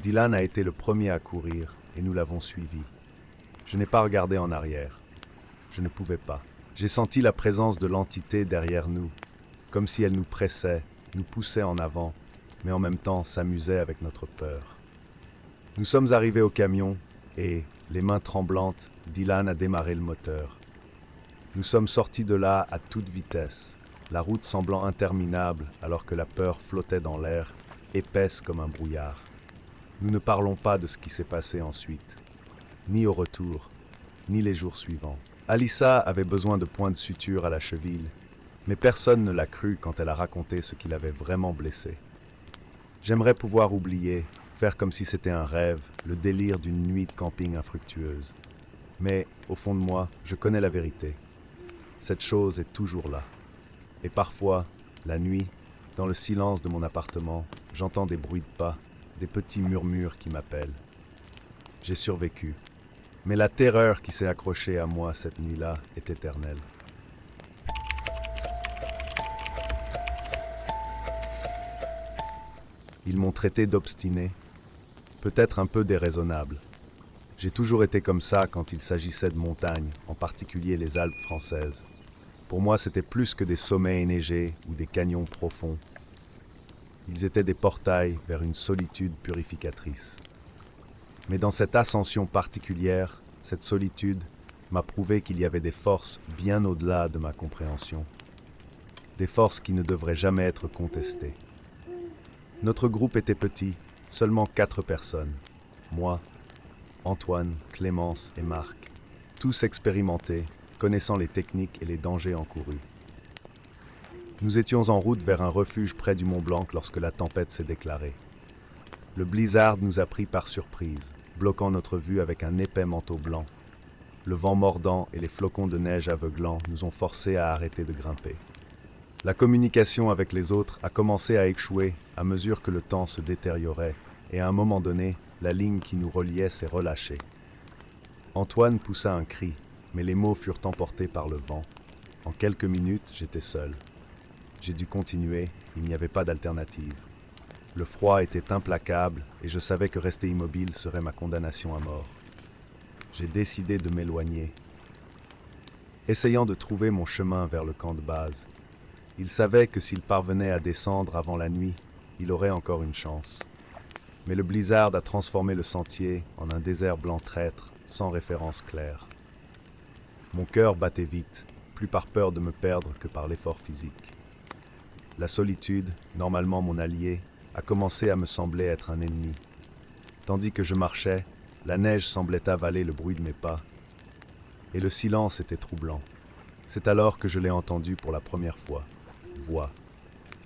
Dylan a été le premier à courir et nous l'avons suivi. Je n'ai pas regardé en arrière. Je ne pouvais pas. J'ai senti la présence de l'entité derrière nous, comme si elle nous pressait, nous poussait en avant, mais en même temps s'amusait avec notre peur. Nous sommes arrivés au camion et, les mains tremblantes, Dylan a démarré le moteur. Nous sommes sortis de là à toute vitesse, la route semblant interminable alors que la peur flottait dans l'air, épaisse comme un brouillard. Nous ne parlons pas de ce qui s'est passé ensuite, ni au retour, ni les jours suivants. Alyssa avait besoin de points de suture à la cheville, mais personne ne l'a cru quand elle a raconté ce qui l'avait vraiment blessée. J'aimerais pouvoir oublier, faire comme si c'était un rêve, le délire d'une nuit de camping infructueuse. Mais, au fond de moi, je connais la vérité. Cette chose est toujours là. Et parfois, la nuit, dans le silence de mon appartement, j'entends des bruits de pas, des petits murmures qui m'appellent. J'ai survécu. Mais la terreur qui s'est accrochée à moi cette nuit-là est éternelle. Ils m'ont traité d'obstiné, peut-être un peu déraisonnable. J'ai toujours été comme ça quand il s'agissait de montagnes, en particulier les Alpes françaises. Pour moi, c'était plus que des sommets enneigés ou des canyons profonds. Ils étaient des portails vers une solitude purificatrice. Mais dans cette ascension particulière, cette solitude m'a prouvé qu'il y avait des forces bien au-delà de ma compréhension. Des forces qui ne devraient jamais être contestées. Notre groupe était petit, seulement 4 personnes. Moi, Antoine, Clémence et Marc. Tous expérimentés, connaissant les techniques et les dangers encourus. Nous étions en route vers un refuge près du Mont Blanc lorsque la tempête s'est déclarée. Le blizzard nous a pris par surprise, bloquant notre vue avec un épais manteau blanc. Le vent mordant et les flocons de neige aveuglants nous ont forcés à arrêter de grimper. La communication avec les autres a commencé à échouer à mesure que le temps se détériorait et à un moment donné, la ligne qui nous reliait s'est relâchée. Antoine poussa un cri, mais les mots furent emportés par le vent. En quelques minutes, j'étais seul. J'ai dû continuer, il n'y avait pas d'alternative. Le froid était implacable et je savais que rester immobile serait ma condamnation à mort. J'ai décidé de m'éloigner. Essayant de trouver mon chemin vers le camp de base, il savait que s'il parvenait à descendre avant la nuit, il aurait encore une chance. Mais le blizzard a transformé le sentier en un désert blanc traître, sans référence claire. Mon cœur battait vite, plus par peur de me perdre que par l'effort physique. La solitude, normalement mon allié, a commencé à me sembler être un ennemi. Tandis que je marchais, la neige semblait avaler le bruit de mes pas, et le silence était troublant. C'est alors que je l'ai entendu pour la première fois. Voix,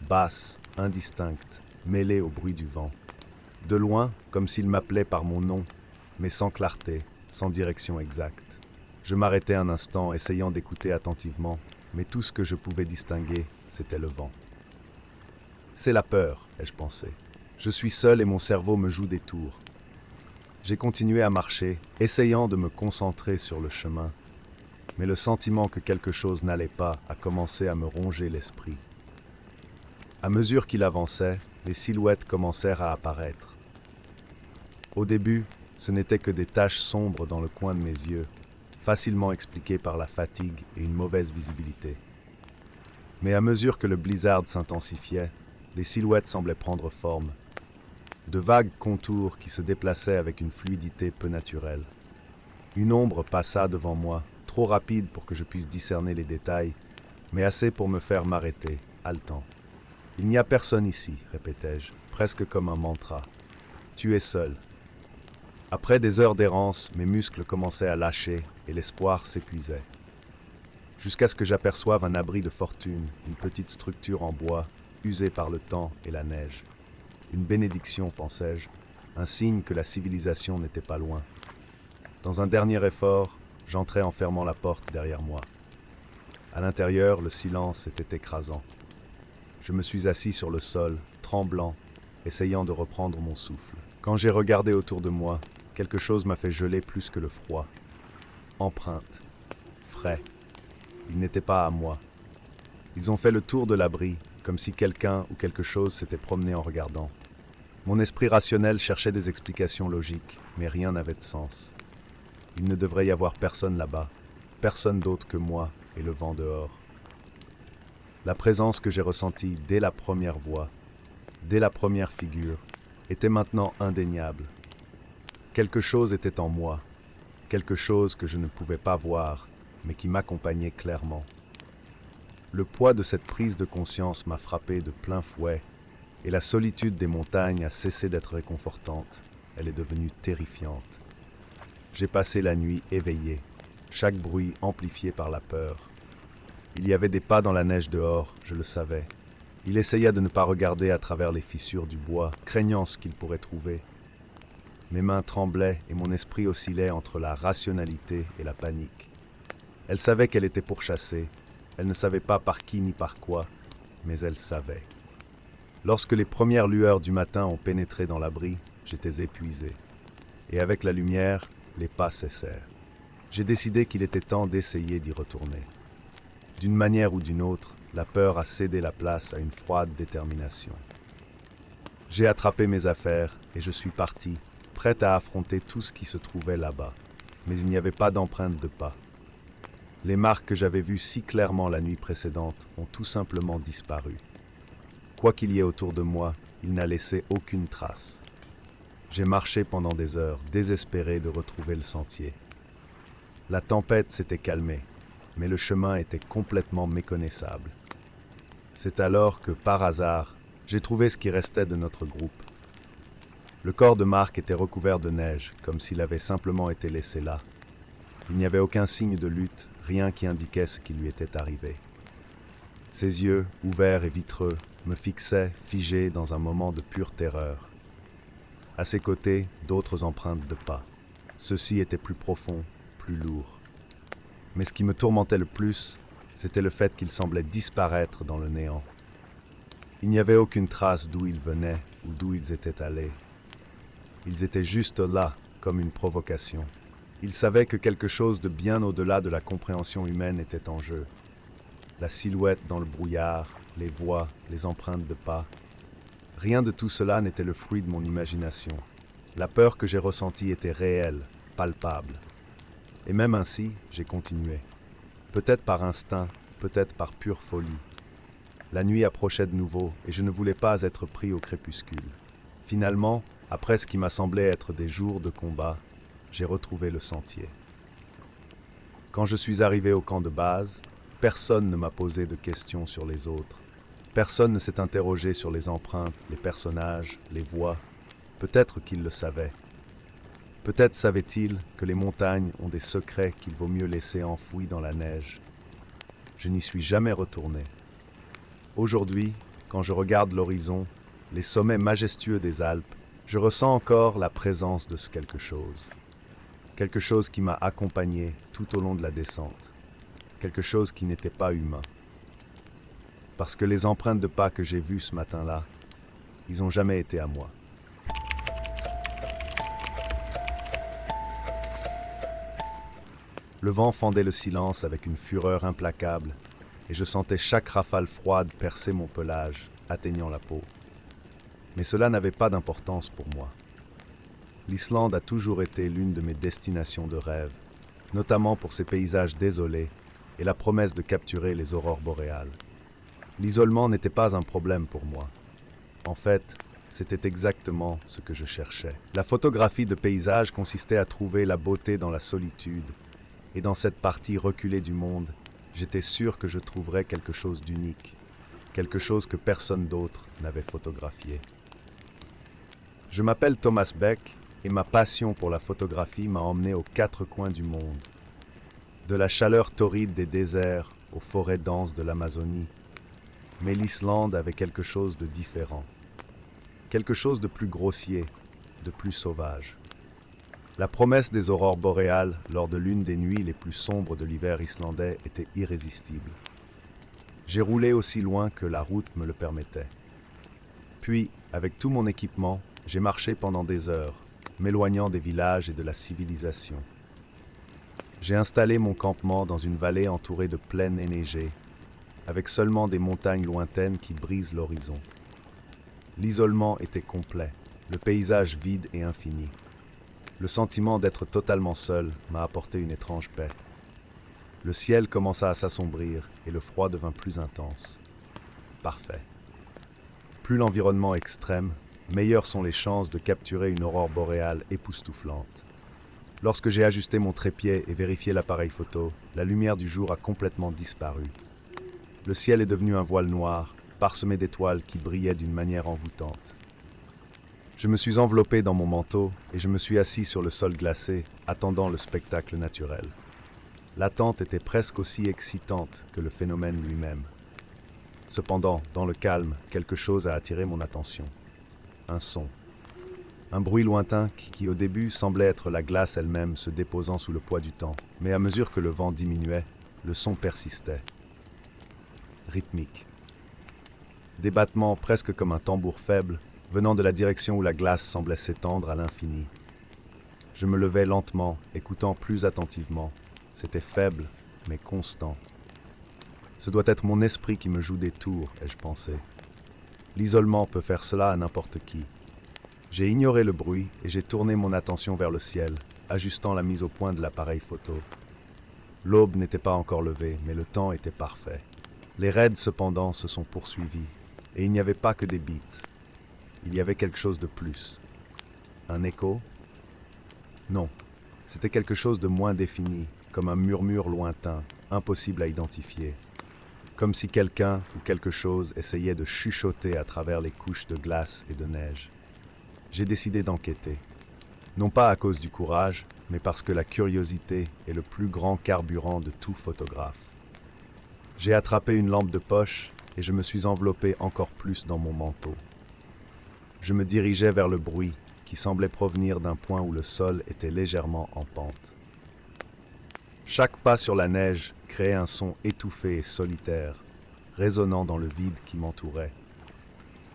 basse, indistincte, mêlée au bruit du vent. De loin, comme s'il m'appelait par mon nom, mais sans clarté, sans direction exacte. Je m'arrêtai un instant, essayant d'écouter attentivement, mais tout ce que je pouvais distinguer, c'était le vent. C'est la peur, ai-je pensé. Je suis seul et mon cerveau me joue des tours. J'ai continué à marcher, essayant de me concentrer sur le chemin, mais le sentiment que quelque chose n'allait pas a commencé à me ronger l'esprit. À mesure qu'il avançait, les silhouettes commencèrent à apparaître. Au début, ce n'étaient que des taches sombres dans le coin de mes yeux, facilement expliquées par la fatigue et une mauvaise visibilité. Mais à mesure que le blizzard s'intensifiait, les silhouettes semblaient prendre forme. De vagues contours qui se déplaçaient avec une fluidité peu naturelle. Une ombre passa devant moi, trop rapide pour que je puisse discerner les détails, mais assez pour me faire m'arrêter, haletant. « Il n'y a personne ici, répétai-je, presque comme un mantra. Tu es seul. » Après des heures d'errance, mes muscles commençaient à lâcher et l'espoir s'épuisait. jusqu'à ce que j'aperçoive un abri de fortune, une petite structure en bois, usée par le temps et la neige. Une bénédiction, pensais-je, un signe que la civilisation n'était pas loin. Dans un dernier effort, j'entrai en fermant la porte derrière moi. À l'intérieur, le silence était écrasant. Je me suis assis sur le sol, tremblant, essayant de reprendre mon souffle. Quand j'ai regardé autour de moi, quelque chose m'a fait geler plus que le froid. Empreintes, frais. Ils n'étaient pas à moi. Ils ont fait le tour de l'abri, comme si quelqu'un ou quelque chose s'était promené en regardant. Mon esprit rationnel cherchait des explications logiques, mais rien n'avait de sens. Il ne devrait y avoir personne là-bas, personne d'autre que moi et le vent dehors. La présence que j'ai ressentie dès la première voix, dès la première figure, était maintenant indéniable. Quelque chose était en moi, quelque chose que je ne pouvais pas voir, mais qui m'accompagnait clairement. Le poids de cette prise de conscience m'a frappé de plein fouet, et la solitude des montagnes a cessé d'être réconfortante, elle est devenue terrifiante. J'ai passé la nuit éveillé, chaque bruit amplifié par la peur. Il y avait des pas dans la neige dehors, je le savais. Il essaya de ne pas regarder à travers les fissures du bois, craignant ce qu'il pourrait trouver. Mes mains tremblaient et mon esprit oscillait entre la rationalité et la panique. Elle savait qu'elle était pourchassée. Elle ne savait pas par qui ni par quoi, mais elle savait. Lorsque les premières lueurs du matin ont pénétré dans l'abri, j'étais épuisé. Et avec la lumière, les pas cessèrent. J'ai décidé qu'il était temps d'essayer d'y retourner. D'une manière ou d'une autre, la peur a cédé la place à une froide détermination. J'ai attrapé mes affaires et je suis parti, prêt à affronter tout ce qui se trouvait là-bas. Mais il n'y avait pas d'empreinte de pas. Les marques que j'avais vues si clairement la nuit précédente ont tout simplement disparu. Quoi qu'il y ait autour de moi, il n'a laissé aucune trace. J'ai marché pendant des heures, désespéré de retrouver le sentier. La tempête s'était calmée, mais le chemin était complètement méconnaissable. C'est alors que, par hasard, j'ai trouvé ce qui restait de notre groupe. Le corps de Marc était recouvert de neige, comme s'il avait simplement été laissé là. Il n'y avait aucun signe de lutte, rien qui indiquait ce qui lui était arrivé. Ses yeux, ouverts et vitreux, me fixaient, figé dans un moment de pure terreur. À ses côtés, d'autres empreintes de pas. Ceux-ci étaient plus profonds, plus lourds. Mais ce qui me tourmentait le plus, c'était le fait qu'ils semblaient disparaître dans le néant. Il n'y avait aucune trace d'où ils venaient ou d'où ils étaient allés. Ils étaient juste là, comme une provocation. Ils savaient que quelque chose de bien au-delà de la compréhension humaine était en jeu. La silhouette dans le brouillard, les voix, les empreintes de pas. Rien de tout cela n'était le fruit de mon imagination. La peur que j'ai ressentie était réelle, palpable. Et même ainsi, j'ai continué. Peut-être par instinct, peut-être par pure folie. La nuit approchait de nouveau et je ne voulais pas être pris au crépuscule. Finalement, après ce qui m'a semblé être des jours de combat, j'ai retrouvé le sentier. Quand je suis arrivé au camp de base, personne ne m'a posé de questions sur les autres. Personne ne s'est interrogé sur les empreintes, les personnages, les voix. Peut-être qu'ils le savaient. Peut-être savaient-ils que les montagnes ont des secrets qu'il vaut mieux laisser enfouis dans la neige. Je n'y suis jamais retourné. Aujourd'hui, quand je regarde l'horizon, les sommets majestueux des Alpes, je ressens encore la présence de ce quelque chose. Quelque chose qui m'a accompagné tout au long de la descente. Quelque chose qui n'était pas humain. Parce que les empreintes de pas que j'ai vues ce matin-là, ils n'ont jamais été à moi. Le vent fendait le silence avec une fureur implacable, et je sentais chaque rafale froide percer mon pelage, atteignant la peau. Mais cela n'avait pas d'importance pour moi. L'Islande a toujours été l'une de mes destinations de rêve, notamment pour ses paysages désolés et la promesse de capturer les aurores boréales. L'isolement n'était pas un problème pour moi. En fait, c'était exactement ce que je cherchais. La photographie de paysage consistait à trouver la beauté dans la solitude, et dans cette partie reculée du monde, j'étais sûr que je trouverais quelque chose d'unique, quelque chose que personne d'autre n'avait photographié. Je m'appelle Thomas Beck, et ma passion pour la photographie m'a emmené aux quatre coins du monde. De la chaleur torride des déserts aux forêts denses de l'Amazonie. Mais l'Islande avait quelque chose de différent. Quelque chose de plus grossier, de plus sauvage. La promesse des aurores boréales lors de l'une des nuits les plus sombres de l'hiver islandais était irrésistible. J'ai roulé aussi loin que la route me le permettait. Puis, avec tout mon équipement, j'ai marché pendant des heures, m'éloignant des villages et de la civilisation. J'ai installé mon campement dans une vallée entourée de plaines enneigées, avec seulement des montagnes lointaines qui brisent l'horizon. L'isolement était complet, le paysage vide et infini. Le sentiment d'être totalement seul m'a apporté une étrange paix. Le ciel commença à s'assombrir et le froid devint plus intense. Parfait. Plus l'environnement extrême, meilleures sont les chances de capturer une aurore boréale époustouflante. Lorsque j'ai ajusté mon trépied et vérifié l'appareil photo, la lumière du jour a complètement disparu. Le ciel est devenu un voile noir, parsemé d'étoiles qui brillaient d'une manière envoûtante. Je me suis enveloppé dans mon manteau et je me suis assis sur le sol glacé, attendant le spectacle naturel. L'attente était presque aussi excitante que le phénomène lui-même. Cependant, dans le calme, quelque chose a attiré mon attention. Un son. Un bruit lointain qui au début semblait être la glace elle-même se déposant sous le poids du temps, mais à mesure que le vent diminuait, le son persistait. Rythmique. Des battements presque comme un tambour faible, venant de la direction où la glace semblait s'étendre à l'infini. Je me levais lentement, écoutant plus attentivement. C'était faible, mais constant. Ce doit être mon esprit qui me joue des tours, ai-je pensé. L'isolement peut faire cela à n'importe qui. J'ai ignoré le bruit et j'ai tourné mon attention vers le ciel, ajustant la mise au point de l'appareil photo. L'aube n'était pas encore levée, mais le temps était parfait. Les raids, cependant, se sont poursuivis, et il n'y avait pas que des beats. Il y avait quelque chose de plus. Un écho? Non, c'était quelque chose de moins défini, comme un murmure lointain, impossible à identifier. Comme si quelqu'un ou quelque chose essayait de chuchoter à travers les couches de glace et de neige. J'ai décidé d'enquêter. Non pas à cause du courage, mais parce que la curiosité est le plus grand carburant de tout photographe. J'ai attrapé une lampe de poche et je me suis enveloppé encore plus dans mon manteau. Je me dirigeais vers le bruit qui semblait provenir d'un point où le sol était légèrement en pente. Chaque pas sur la neige créait un son étouffé et solitaire, résonnant dans le vide qui m'entourait.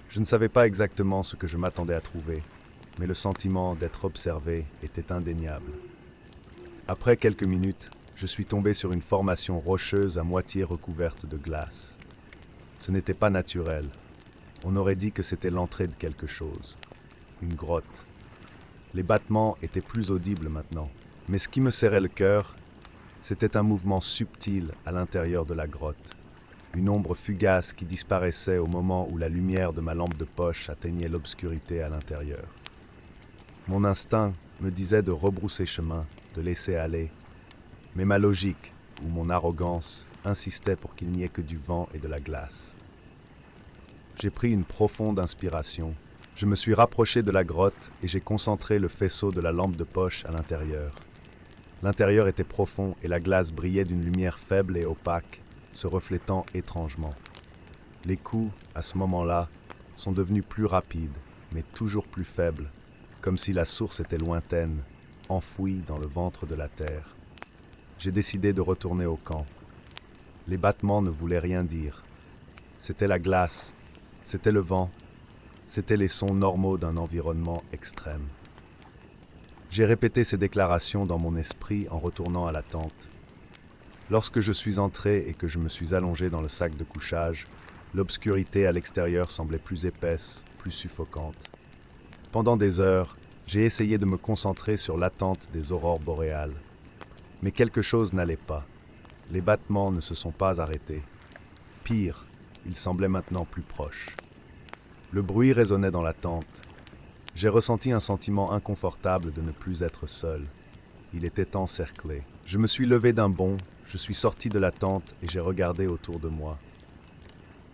Je ne savais pas exactement ce que je m'attendais à trouver, mais le sentiment d'être observé était indéniable. Après quelques minutes, je suis tombé sur une formation rocheuse à moitié recouverte de glace. Ce n'était pas naturel. On aurait dit que c'était l'entrée de quelque chose. Une grotte. Les battements étaient plus audibles maintenant, mais ce qui me serrait le cœur, c'était un mouvement subtil à l'intérieur de la grotte. Une ombre fugace qui disparaissait au moment où la lumière de ma lampe de poche atteignait l'obscurité à l'intérieur. Mon instinct me disait de rebrousser chemin, de laisser aller, mais ma logique, ou mon arrogance, insistait pour qu'il n'y ait que du vent et de la glace. J'ai pris une profonde inspiration. Je me suis rapproché de la grotte et j'ai concentré le faisceau de la lampe de poche à l'intérieur. L'intérieur était profond et la glace brillait d'une lumière faible et opaque, se reflétant étrangement. Les coups, à ce moment-là, sont devenus plus rapides, mais toujours plus faibles, comme si la source était lointaine, enfouie dans le ventre de la terre. J'ai décidé de retourner au camp. Les battements ne voulaient rien dire. C'était la glace, c'était le vent, c'étaient les sons normaux d'un environnement extrême. J'ai répété ces déclarations dans mon esprit en retournant à la tente. Lorsque je suis entré et que je me suis allongé dans le sac de couchage, l'obscurité à l'extérieur semblait plus épaisse, plus suffocante. Pendant des heures, j'ai essayé de me concentrer sur l'attente des aurores boréales. Mais quelque chose n'allait pas. Les battements ne se sont pas arrêtés. Pire, ils semblaient maintenant plus proches. Le bruit résonnait dans la tente. J'ai ressenti un sentiment inconfortable de ne plus être seul. Il était encerclé. Je me suis levé d'un bond, je suis sorti de la tente et j'ai regardé autour de moi.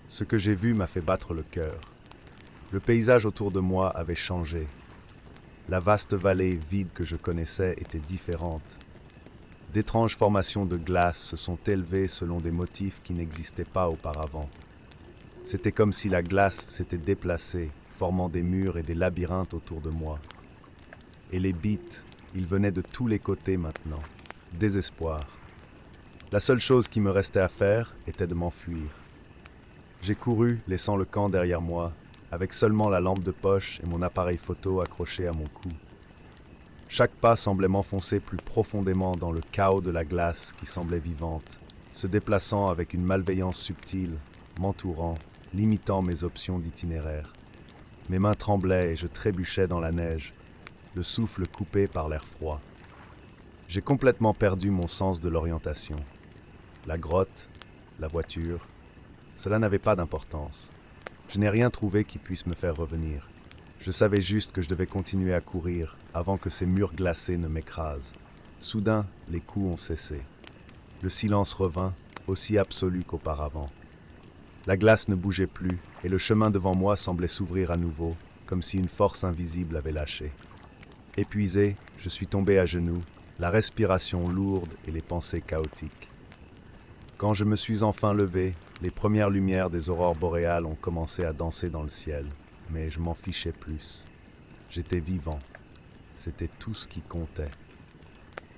Ce que j'ai vu m'a fait battre le cœur. Le paysage autour de moi avait changé. La vaste vallée vide que je connaissais était différente. D'étranges formations de glace se sont élevées selon des motifs qui n'existaient pas auparavant. C'était comme si la glace s'était déplacée, formant des murs et des labyrinthes autour de moi. Et les beats, ils venaient de tous les côtés maintenant. Désespoir. La seule chose qui me restait à faire était de m'enfuir. J'ai couru, laissant le camp derrière moi, avec seulement la lampe de poche et mon appareil photo accroché à mon cou. Chaque pas semblait m'enfoncer plus profondément dans le chaos de la glace qui semblait vivante, se déplaçant avec une malveillance subtile, m'entourant, limitant mes options d'itinéraire. Mes mains tremblaient et je trébuchais dans la neige, le souffle coupé par l'air froid. J'ai complètement perdu mon sens de l'orientation. La grotte, la voiture, cela n'avait pas d'importance. Je n'ai rien trouvé qui puisse me faire revenir. Je savais juste que je devais continuer à courir avant que ces murs glacés ne m'écrasent. Soudain, les coups ont cessé. Le silence revint, aussi absolu qu'auparavant. La glace ne bougeait plus et le chemin devant moi semblait s'ouvrir à nouveau, comme si une force invisible avait lâché. Épuisé, je suis tombé à genoux, la respiration lourde et les pensées chaotiques. Quand je me suis enfin levé, les premières lumières des aurores boréales ont commencé à danser dans le ciel, mais je m'en fichais plus. J'étais vivant. C'était tout ce qui comptait.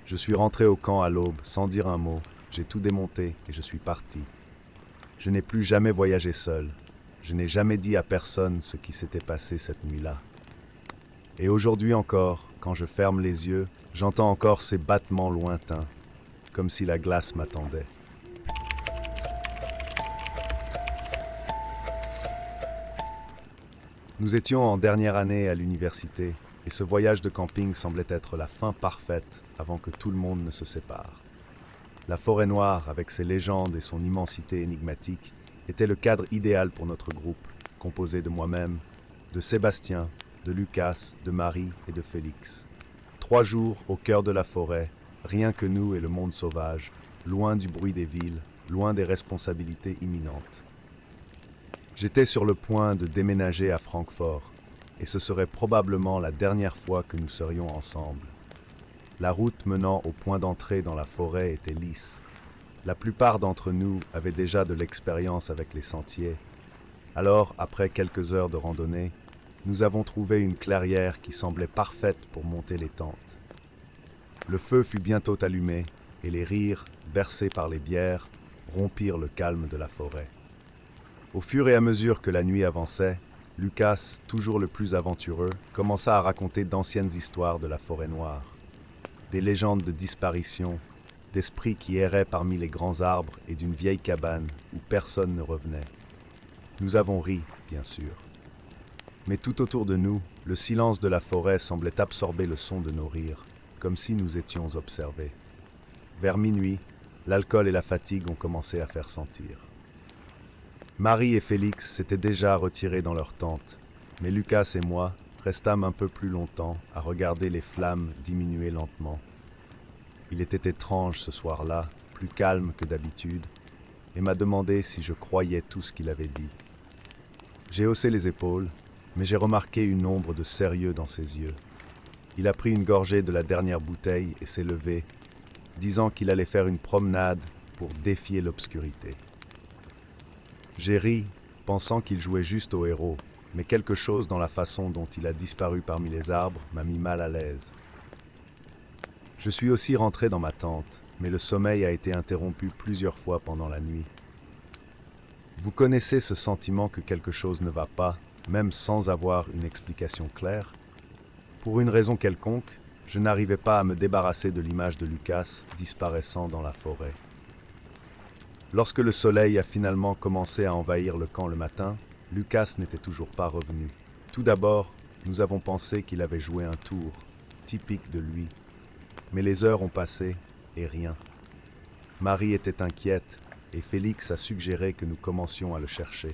Je suis rentré au camp à l'aube, sans dire un mot. J'ai tout démonté et je suis parti. Je n'ai plus jamais voyagé seul. Je n'ai jamais dit à personne ce qui s'était passé cette nuit-là. Et aujourd'hui encore, quand je ferme les yeux, j'entends encore ces battements lointains, comme si la glace m'attendait. Nous étions en dernière année à l'université et ce voyage de camping semblait être la fin parfaite avant que tout le monde ne se sépare. La forêt noire, avec ses légendes et son immensité énigmatique, était le cadre idéal pour notre groupe, composé de moi-même, de Sébastien, de Lucas, de Marie et de Félix. 3 jours au cœur de la forêt, rien que nous et le monde sauvage, loin du bruit des villes, loin des responsabilités imminentes. J'étais sur le point de déménager à Francfort, et ce serait probablement la dernière fois que nous serions ensemble. La route menant au point d'entrée dans la forêt était lisse. La plupart d'entre nous avaient déjà de l'expérience avec les sentiers. Alors, après quelques heures de randonnée, nous avons trouvé une clairière qui semblait parfaite pour monter les tentes. Le feu fut bientôt allumé, et les rires, versés par les bières, rompirent le calme de la forêt. Au fur et à mesure que la nuit avançait, Lucas, toujours le plus aventureux, commença à raconter d'anciennes histoires de la forêt noire. Des légendes de disparition, d'esprits qui erraient parmi les grands arbres et d'une vieille cabane où personne ne revenait. Nous avons ri, bien sûr. Mais tout autour de nous, le silence de la forêt semblait absorber le son de nos rires, comme si nous étions observés. Vers minuit, l'alcool et la fatigue ont commencé à faire sentir. Marie et Félix s'étaient déjà retirés dans leur tente, mais Lucas et moi restâmes un peu plus longtemps à regarder les flammes diminuer lentement. Il était étrange ce soir-là, plus calme que d'habitude, et m'a demandé si je croyais tout ce qu'il avait dit. J'ai haussé les épaules, mais j'ai remarqué une ombre de sérieux dans ses yeux. Il a pris une gorgée de la dernière bouteille et s'est levé, disant qu'il allait faire une promenade pour défier l'obscurité. J'ai ri, pensant qu'il jouait juste au héros, mais quelque chose dans la façon dont il a disparu parmi les arbres m'a mis mal à l'aise. Je suis aussi rentré dans ma tente, mais le sommeil a été interrompu plusieurs fois pendant la nuit. Vous connaissez ce sentiment que quelque chose ne va pas, même sans avoir une explication claire? Pour une raison quelconque, je n'arrivais pas à me débarrasser de l'image de Lucas disparaissant dans la forêt. Lorsque le soleil a finalement commencé à envahir le camp le matin, Lucas n'était toujours pas revenu. Tout d'abord, nous avons pensé qu'il avait joué un tour, typique de lui. Mais les heures ont passé, et rien. Marie était inquiète, et Félix a suggéré que nous commencions à le chercher.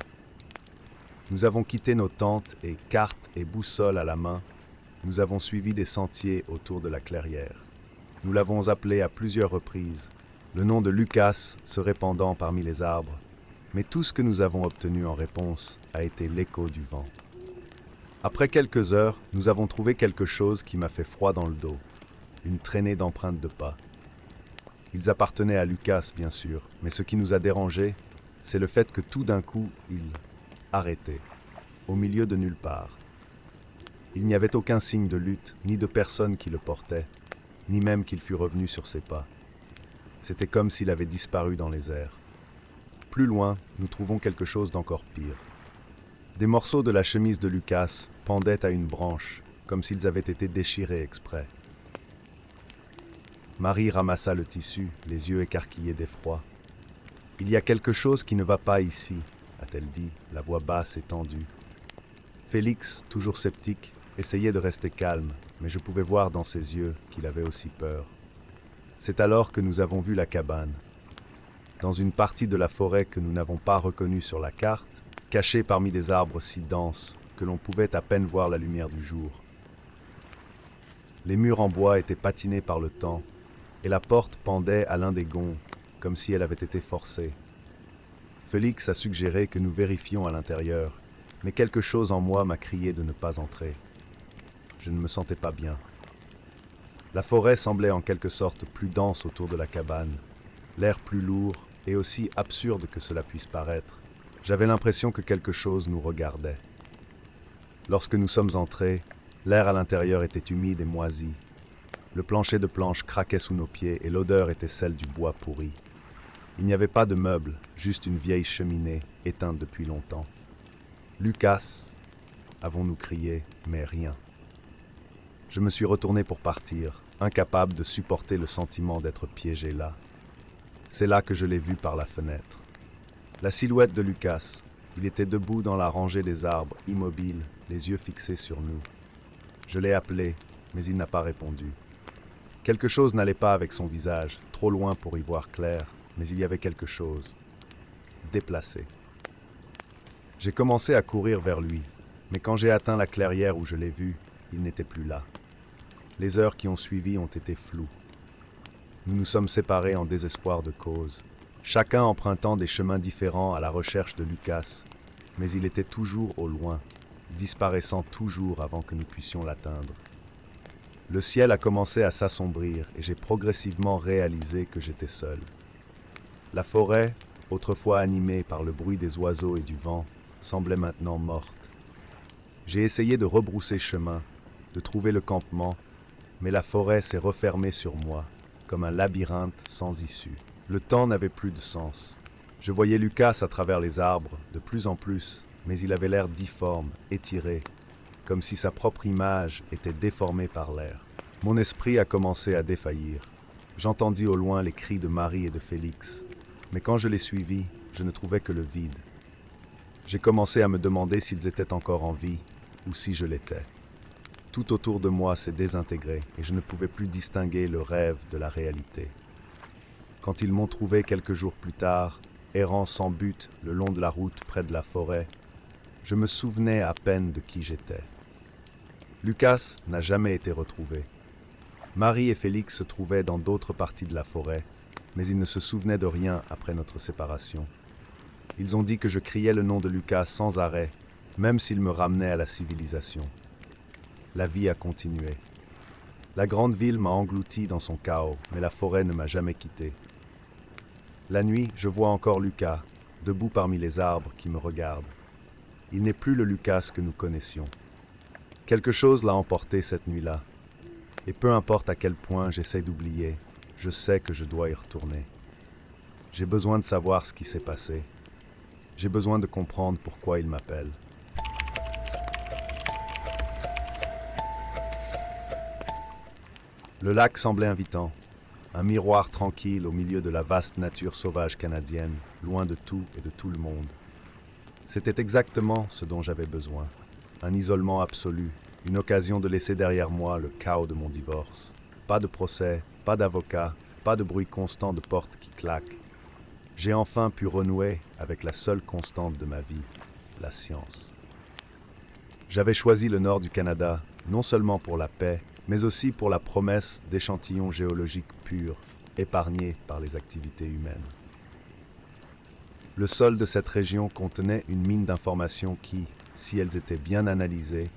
Nous avons quitté nos tentes et, cartes et boussole à la main, nous avons suivi des sentiers autour de la clairière. Nous l'avons appelé à plusieurs reprises, le nom de Lucas se répandant parmi les arbres, mais tout ce que nous avons obtenu en réponse a été l'écho du vent. Après quelques heures, nous avons trouvé quelque chose qui m'a fait froid dans le dos, une traînée d'empreintes de pas. Ils appartenaient à Lucas, bien sûr, mais ce qui nous a dérangés, c'est le fait que tout d'un coup, il arrêtait, au milieu de nulle part. Il n'y avait aucun signe de lutte, ni de personne qui le portait, ni même qu'il fût revenu sur ses pas. C'était comme s'il avait disparu dans les airs. Plus loin, nous trouvons quelque chose d'encore pire. Des morceaux de la chemise de Lucas pendaient à une branche, comme s'ils avaient été déchirés exprès. Marie ramassa le tissu, les yeux écarquillés d'effroi. « Il y a quelque chose qui ne va pas ici », a-t-elle dit, la voix basse et tendue. Félix, toujours sceptique, essayait de rester calme, mais je pouvais voir dans ses yeux qu'il avait aussi peur. C'est alors que nous avons vu la cabane. Dans une partie de la forêt que nous n'avons pas reconnue sur la carte, cachée parmi des arbres si denses que l'on pouvait à peine voir la lumière du jour. Les murs en bois étaient patinés par le temps, et la porte pendait à l'un des gonds, comme si elle avait été forcée. Félix a suggéré que nous vérifions à l'intérieur, mais quelque chose en moi m'a crié de ne pas entrer. Je ne me sentais pas bien. La forêt semblait en quelque sorte plus dense autour de la cabane, l'air plus lourd et aussi absurde que cela puisse paraître. J'avais l'impression que quelque chose nous regardait. Lorsque nous sommes entrés, l'air à l'intérieur était humide et moisi. Le plancher de planches craquait sous nos pieds et l'odeur était celle du bois pourri. Il n'y avait pas de meubles, juste une vieille cheminée, éteinte depuis longtemps. « Lucas !» avons-nous crié, mais rien. Je me suis retourné pour partir, incapable de supporter le sentiment d'être piégé là. C'est là que je l'ai vu par la fenêtre. La silhouette de Lucas, il était debout dans la rangée des arbres, immobile, les yeux fixés sur nous. Je l'ai appelé, mais il n'a pas répondu. Quelque chose n'allait pas avec son visage, trop loin pour y voir clair, mais il y avait quelque chose. Déplacé. J'ai commencé à courir vers lui, mais quand j'ai atteint la clairière où je l'ai vu, il n'était plus là. Les heures qui ont suivi ont été floues. Nous nous sommes séparés en désespoir de cause, chacun empruntant des chemins différents à la recherche de Lucas, mais il était toujours au loin, disparaissant toujours avant que nous puissions l'atteindre. Le ciel a commencé à s'assombrir et j'ai progressivement réalisé que j'étais seul. La forêt, autrefois animée par le bruit des oiseaux et du vent, semblait maintenant morte. J'ai essayé de rebrousser chemin, de trouver le campement, mais la forêt s'est refermée sur moi, comme un labyrinthe sans issue. Le temps n'avait plus de sens. Je voyais Lucas à travers les arbres, de plus en plus, mais il avait l'air difforme, étiré, comme si sa propre image était déformée par l'air. Mon esprit a commencé à défaillir. J'entendis au loin les cris de Marie et de Félix, mais quand je les suivis, je ne trouvais que le vide. J'ai commencé à me demander s'ils étaient encore en vie, ou si je l'étais. Tout autour de moi s'est désintégré, et je ne pouvais plus distinguer le rêve de la réalité. Quand ils m'ont trouvé quelques jours plus tard, errant sans but le long de la route près de la forêt, je me souvenais à peine de qui j'étais. Lucas n'a jamais été retrouvé. Marie et Félix se trouvaient dans d'autres parties de la forêt, mais ils ne se souvenaient de rien après notre séparation. Ils ont dit que je criais le nom de Lucas sans arrêt, même s'il me ramenait à la civilisation. La vie a continué. La grande ville m'a englouti dans son chaos, mais la forêt ne m'a jamais quitté. La nuit, je vois encore Lucas, debout parmi les arbres qui me regardent. Il n'est plus le Lucas que nous connaissions. Quelque chose l'a emporté cette nuit-là. Et peu importe à quel point j'essaie d'oublier, je sais que je dois y retourner. J'ai besoin de savoir ce qui s'est passé. J'ai besoin de comprendre pourquoi il m'appelle. Le lac semblait invitant, un miroir tranquille au milieu de la vaste nature sauvage canadienne, loin de tout et de tout le monde. C'était exactement ce dont j'avais besoin. Un isolement absolu, une occasion de laisser derrière moi le chaos de mon divorce. Pas de procès, pas d'avocat, pas de bruit constant de portes qui claquent. J'ai enfin pu renouer avec la seule constante de ma vie, la science. J'avais choisi le nord du Canada, non seulement pour la paix, mais aussi pour la promesse d'échantillons géologiques purs, épargnés par les activités humaines. Le sol de cette région contenait une mine d'informations qui, si elles étaient bien analysées,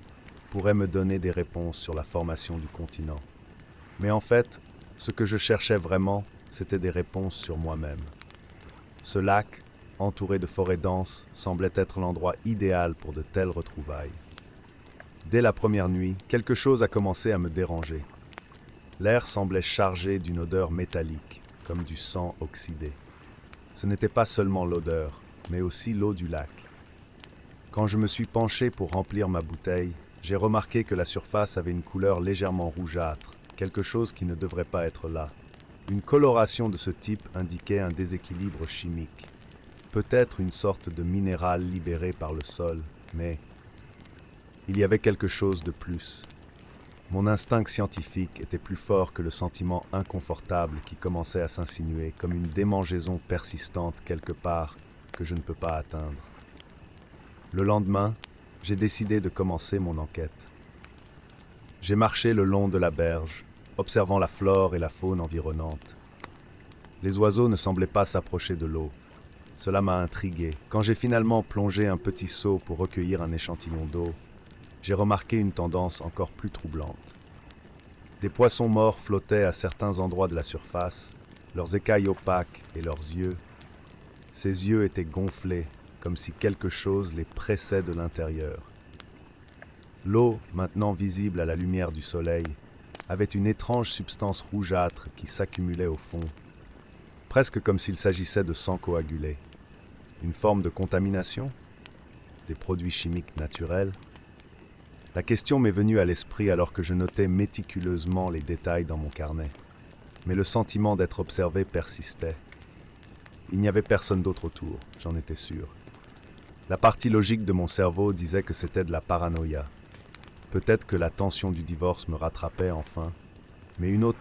pourraient me donner des réponses sur la formation du continent. Mais en fait, ce que je cherchais vraiment, c'étaient des réponses sur moi-même. Ce lac, entouré de forêts denses, semblait être l'endroit idéal pour de telles retrouvailles. Dès la première nuit, quelque chose a commencé à me déranger. L'air semblait chargé d'une odeur métallique, comme du sang oxydé. Ce n'était pas seulement l'odeur, mais aussi l'eau du lac. Quand je me suis penché pour remplir ma bouteille, j'ai remarqué que la surface avait une couleur légèrement rougeâtre, quelque chose qui ne devrait pas être là. Une coloration de ce type indiquait un déséquilibre chimique. Peut-être une sorte de minéral libéré par le sol, mais il y avait quelque chose de plus. Mon instinct scientifique était plus fort que le sentiment inconfortable qui commençait à s'insinuer comme une démangeaison persistante quelque part que je ne peux pas atteindre. Le lendemain, j'ai décidé de commencer mon enquête. J'ai marché le long de la berge, observant la flore et la faune environnantes. Les oiseaux ne semblaient pas s'approcher de l'eau. Cela m'a intrigué. Quand j'ai finalement plongé un petit seau pour recueillir un échantillon d'eau, j'ai remarqué une tendance encore plus troublante. Des poissons morts flottaient à certains endroits de la surface, leurs écailles opaques et leurs yeux. Ces yeux étaient gonflés, comme si quelque chose les pressait de l'intérieur. L'eau, maintenant visible à la lumière du soleil, avait une étrange substance rougeâtre qui s'accumulait au fond, presque comme s'il s'agissait de sang coagulé. Une forme de contamination? Des produits chimiques naturels? La question m'est venue à l'esprit alors que je notais méticuleusement les détails dans mon carnet. Mais le sentiment d'être observé persistait. Il n'y avait personne d'autre autour, j'en étais sûr. La partie logique de mon cerveau disait que c'était de la paranoïa. Peut-être que la tension du divorce me rattrapait enfin, mais une autre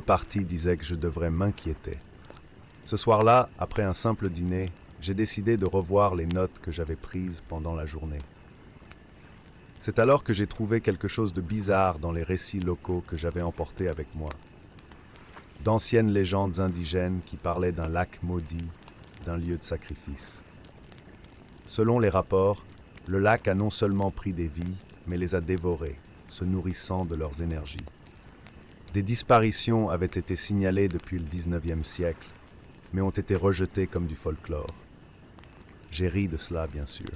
partie disait que je devrais m'inquiéter. Ce soir-là, après un simple dîner, j'ai décidé de revoir les notes que j'avais prises pendant la journée. C'est alors que j'ai trouvé quelque chose de bizarre dans les récits locaux que j'avais emportés avec moi. D'anciennes légendes indigènes qui parlaient d'un lac maudit, d'un lieu de sacrifice. Selon les rapports, le lac a non seulement pris des vies, mais les a dévorées, se nourrissant de leurs énergies. Des disparitions avaient été signalées depuis le XIXe siècle, mais ont été rejetées comme du folklore. J'ai ri de cela, bien sûr.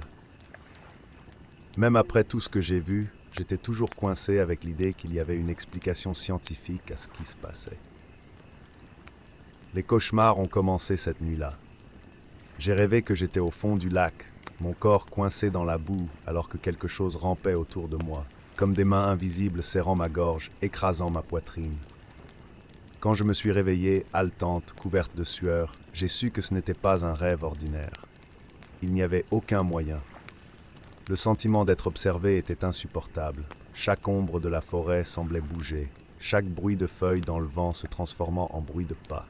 Même après tout ce que j'ai vu, j'étais toujours coincé avec l'idée qu'il y avait une explication scientifique à ce qui se passait. Les cauchemars ont commencé cette nuit-là. J'ai rêvé que j'étais au fond du lac, mon corps coincé dans la boue alors que quelque chose rampait autour de moi, comme des mains invisibles serrant ma gorge, écrasant ma poitrine. Quand je me suis réveillé, haletante, couverte de sueur, j'ai su que ce n'était pas un rêve ordinaire. Il n'y avait aucun moyen. Le sentiment d'être observé était insupportable. Chaque ombre de la forêt semblait bouger, chaque bruit de feuilles dans le vent se transformant en bruit de pas.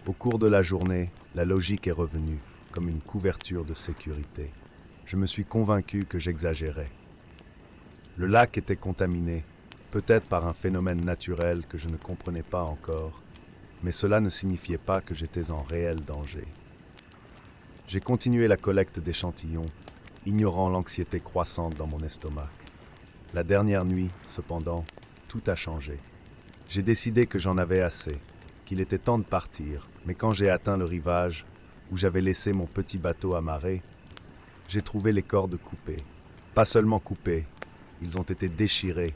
Au cours de la journée, la logique est revenue, comme une couverture de sécurité. Je me suis convaincu que j'exagérais. Le lac était contaminé, peut-être par un phénomène naturel que je ne comprenais pas encore, mais cela ne signifiait pas que j'étais en réel danger. J'ai continué la collecte d'échantillons, ignorant l'anxiété croissante dans mon estomac. La dernière nuit, cependant, tout a changé. J'ai décidé que j'en avais assez, qu'il était temps de partir, mais quand j'ai atteint le rivage, où j'avais laissé mon petit bateau amarré, j'ai trouvé les cordes coupées. Pas seulement coupées, ils ont été déchirés,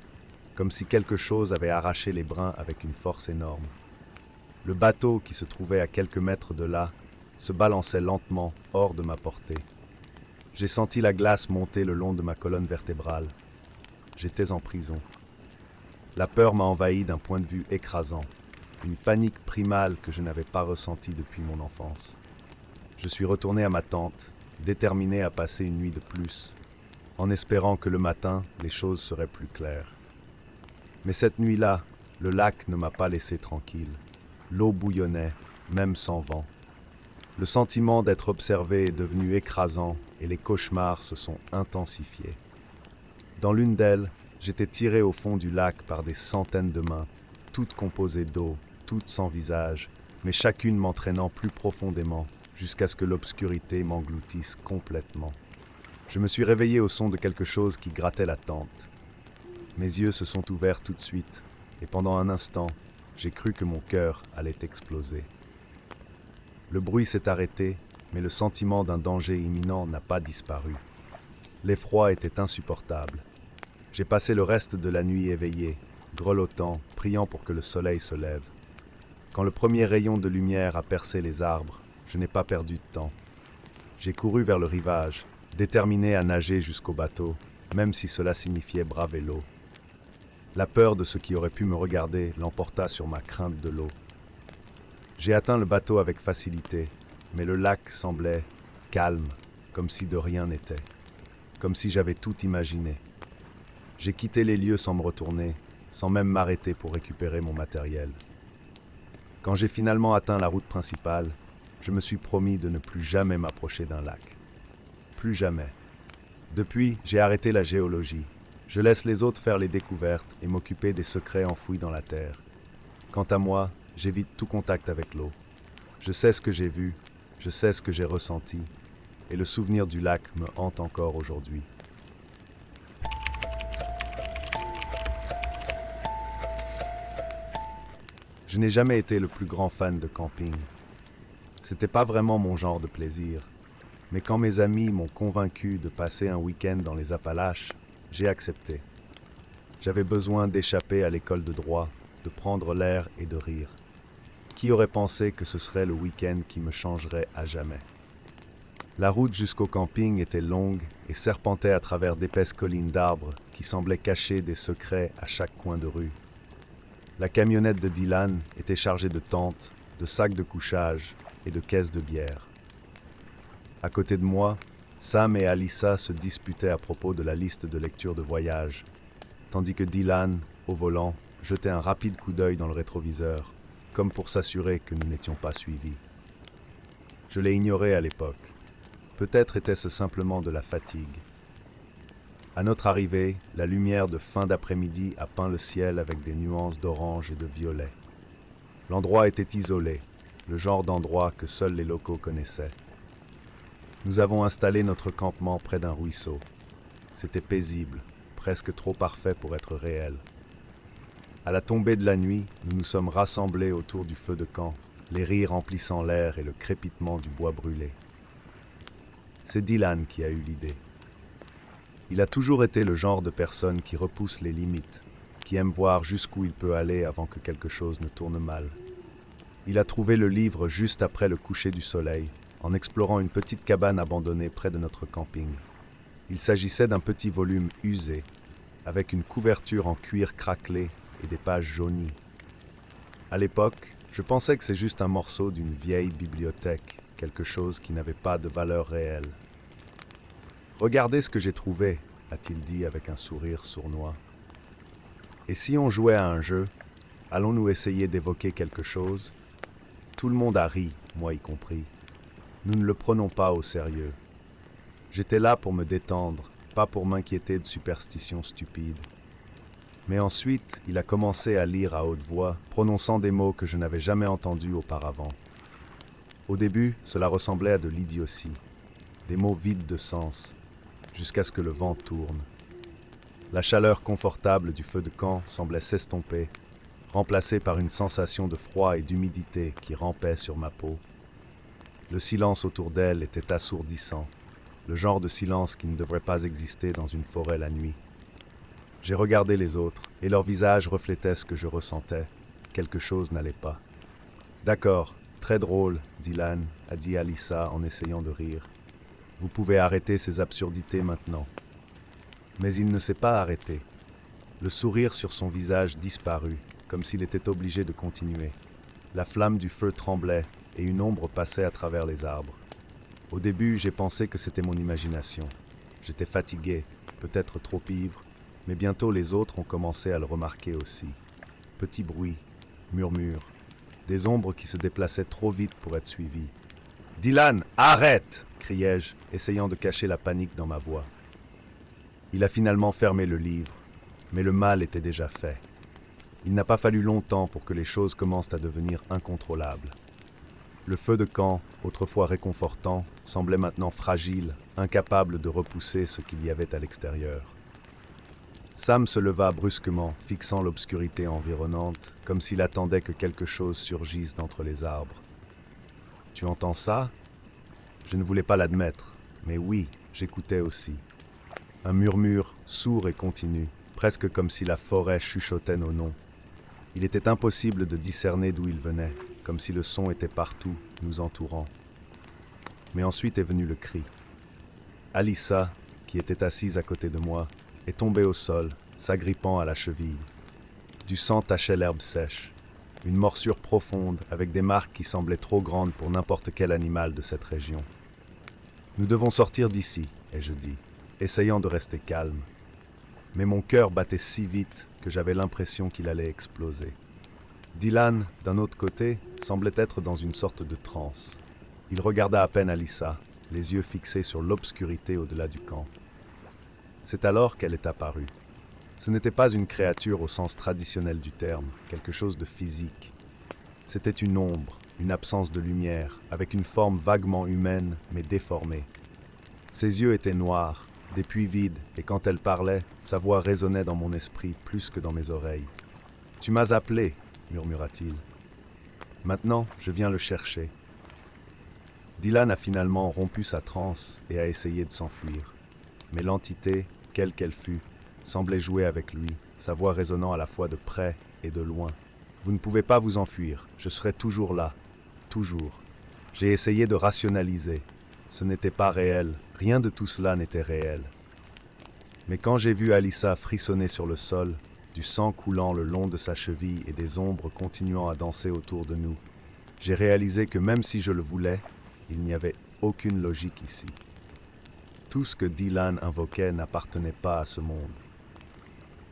comme si quelque chose avait arraché les brins avec une force énorme. Le bateau, qui se trouvait à quelques mètres de là, se balançait lentement hors de ma portée. J'ai senti la glace monter le long de ma colonne vertébrale. J'étais en prison. La peur m'a envahi d'un point de vue écrasant, une panique primale que je n'avais pas ressentie depuis mon enfance. Je suis retourné à ma tente, déterminé à passer une nuit de plus, en espérant que le matin, les choses seraient plus claires. Mais cette nuit-là, le lac ne m'a pas laissé tranquille. L'eau bouillonnait, même sans vent. Le sentiment d'être observé est devenu écrasant et les cauchemars se sont intensifiés. Dans l'une d'elles, j'étais tiré au fond du lac par des centaines de mains, toutes composées d'eau, toutes sans visage, mais chacune m'entraînant plus profondément, jusqu'à ce que l'obscurité m'engloutisse complètement. Je me suis réveillé au son de quelque chose qui grattait la tente. Mes yeux se sont ouverts tout de suite, et pendant un instant, j'ai cru que mon cœur allait exploser. Le bruit s'est arrêté, mais le sentiment d'un danger imminent n'a pas disparu. L'effroi était insupportable. J'ai passé le reste de la nuit éveillé, grelottant, priant pour que le soleil se lève. Quand le premier rayon de lumière a percé les arbres, je n'ai pas perdu de temps. J'ai couru vers le rivage, déterminé à nager jusqu'au bateau, même si cela signifiait braver l'eau. La peur de ce qui aurait pu me regarder l'emporta sur ma crainte de l'eau. J'ai atteint le bateau avec facilité, mais le lac semblait calme, comme si de rien n'était, comme si j'avais tout imaginé. J'ai quitté les lieux sans me retourner, sans même m'arrêter pour récupérer mon matériel. Quand j'ai finalement atteint la route principale, je me suis promis de ne plus jamais m'approcher d'un lac. Plus jamais. Depuis, j'ai arrêté la géologie. Je laisse les autres faire les découvertes et m'occuper des secrets enfouis dans la terre. Quant à moi, j'évite tout contact avec l'eau. Je sais ce que j'ai vu, je sais ce que j'ai ressenti, et le souvenir du lac me hante encore aujourd'hui. Je n'ai jamais été le plus grand fan de camping. C'était pas vraiment mon genre de plaisir, mais quand mes amis m'ont convaincu de passer un week-end dans les Appalaches, j'ai accepté. J'avais besoin d'échapper à l'école de droit, de prendre l'air et de rire. Qui aurait pensé que ce serait le week-end qui me changerait à jamais? La route jusqu'au camping était longue et serpentait à travers d'épaisses collines d'arbres qui semblaient cacher des secrets à chaque coin de rue. La camionnette de Dylan était chargée de tentes, de sacs de couchage et de caisses de bière. À côté de moi, Sam et Alyssa se disputaient à propos de la liste de lecture de voyage, tandis que Dylan, au volant, jetait un rapide coup d'œil dans le rétroviseur, comme pour s'assurer que nous n'étions pas suivis. Je l'ai ignoré à l'époque. Peut-être était-ce simplement de la fatigue. À notre arrivée, la lumière de fin d'après-midi a peint le ciel avec des nuances d'orange et de violet. L'endroit était isolé, le genre d'endroit que seuls les locaux connaissaient. Nous avons installé notre campement près d'un ruisseau. C'était paisible, presque trop parfait pour être réel. À la tombée de la nuit, nous nous sommes rassemblés autour du feu de camp, les rires remplissant l'air et le crépitement du bois brûlé. C'est Dylan qui a eu l'idée. Il a toujours été le genre de personne qui repousse les limites, qui aime voir jusqu'où il peut aller avant que quelque chose ne tourne mal. Il a trouvé le livre juste après le coucher du soleil, en explorant une petite cabane abandonnée près de notre camping. Il s'agissait d'un petit volume usé, avec une couverture en cuir craquelé et des pages jaunies. À l'époque, je pensais que c'est juste un morceau d'une vieille bibliothèque, quelque chose qui n'avait pas de valeur réelle. « Regardez ce que j'ai trouvé », a-t-il dit avec un sourire sournois. « Et si on jouait à un jeu, allons-nous essayer d'évoquer quelque chose ?» Tout le monde a ri, moi y compris. Nous ne le prenons pas au sérieux. J'étais là pour me détendre, pas pour m'inquiéter de superstitions stupides. Mais ensuite, il a commencé à lire à haute voix, prononçant des mots que je n'avais jamais entendus auparavant. Au début, cela ressemblait à de l'idiotie, des mots vides de sens, jusqu'à ce que le vent tourne. La chaleur confortable du feu de camp semblait s'estomper, remplacée par une sensation de froid et d'humidité qui rampait sur ma peau. Le silence autour d'elle était assourdissant, le genre de silence qui ne devrait pas exister dans une forêt la nuit. J'ai regardé les autres, et leurs visages reflétaient ce que je ressentais. Quelque chose n'allait pas. « D'accord, très drôle, Dylan, a dit Alyssa en essayant de rire. Vous pouvez arrêter ces absurdités maintenant. » Mais il ne s'est pas arrêté. Le sourire sur son visage disparut, comme s'il était obligé de continuer. La flamme du feu tremblait, et une ombre passait à travers les arbres. Au début, j'ai pensé que c'était mon imagination. J'étais fatigué, peut-être trop ivre, mais bientôt les autres ont commencé à le remarquer aussi. Petits bruits, murmures, des ombres qui se déplaçaient trop vite pour être suivies. « Dylan, arrête !» criai-je, essayant de cacher la panique dans ma voix. Il a finalement fermé le livre, mais le mal était déjà fait. Il n'a pas fallu longtemps pour que les choses commencent à devenir incontrôlables. Le feu de camp, autrefois réconfortant, semblait maintenant fragile, incapable de repousser ce qu'il y avait à l'extérieur. Sam se leva brusquement, fixant l'obscurité environnante, comme s'il attendait que quelque chose surgisse d'entre les arbres. « Tu entends ça ?» Je ne voulais pas l'admettre, mais oui, j'écoutais aussi. Un murmure sourd et continu, presque comme si la forêt chuchotait nos noms. Il était impossible de discerner d'où il venait, comme si le son était partout, nous entourant. Mais ensuite est venu le cri. Alissa, qui était assise à côté de moi, est tombée au sol, s'agrippant à la cheville. Du sang tachait l'herbe sèche. Une morsure profonde, avec des marques qui semblaient trop grandes pour n'importe quel animal de cette région. « Nous devons sortir d'ici, » ai-je dit, essayant de rester calme. Mais mon cœur battait si vite que j'avais l'impression qu'il allait exploser. Dylan, d'un autre côté, semblait être dans une sorte de transe. Il regarda à peine Alissa, les yeux fixés sur l'obscurité au-delà du camp. C'est alors qu'elle est apparue. Ce n'était pas une créature au sens traditionnel du terme, quelque chose de physique. C'était une ombre, une absence de lumière, avec une forme vaguement humaine, mais déformée. Ses yeux étaient noirs, des puits vides, et quand elle parlait, sa voix résonnait dans mon esprit plus que dans mes oreilles. « Tu m'as appelé » murmura-t-il. « Maintenant, je viens le chercher. » Dylan a finalement rompu sa transe et a essayé de s'enfuir. Mais l'entité, quelle qu'elle fût, semblait jouer avec lui, sa voix résonnant à la fois de près et de loin. « Vous ne pouvez pas vous enfuir, je serai toujours là, toujours. » J'ai essayé de rationaliser. Ce n'était pas réel, rien de tout cela n'était réel. Mais quand j'ai vu Alissa frissonner sur le sol, du sang coulant le long de sa cheville et des ombres continuant à danser autour de nous, j'ai réalisé que même si je le voulais, il n'y avait aucune logique ici. Tout ce que Dylan invoquait n'appartenait pas à ce monde.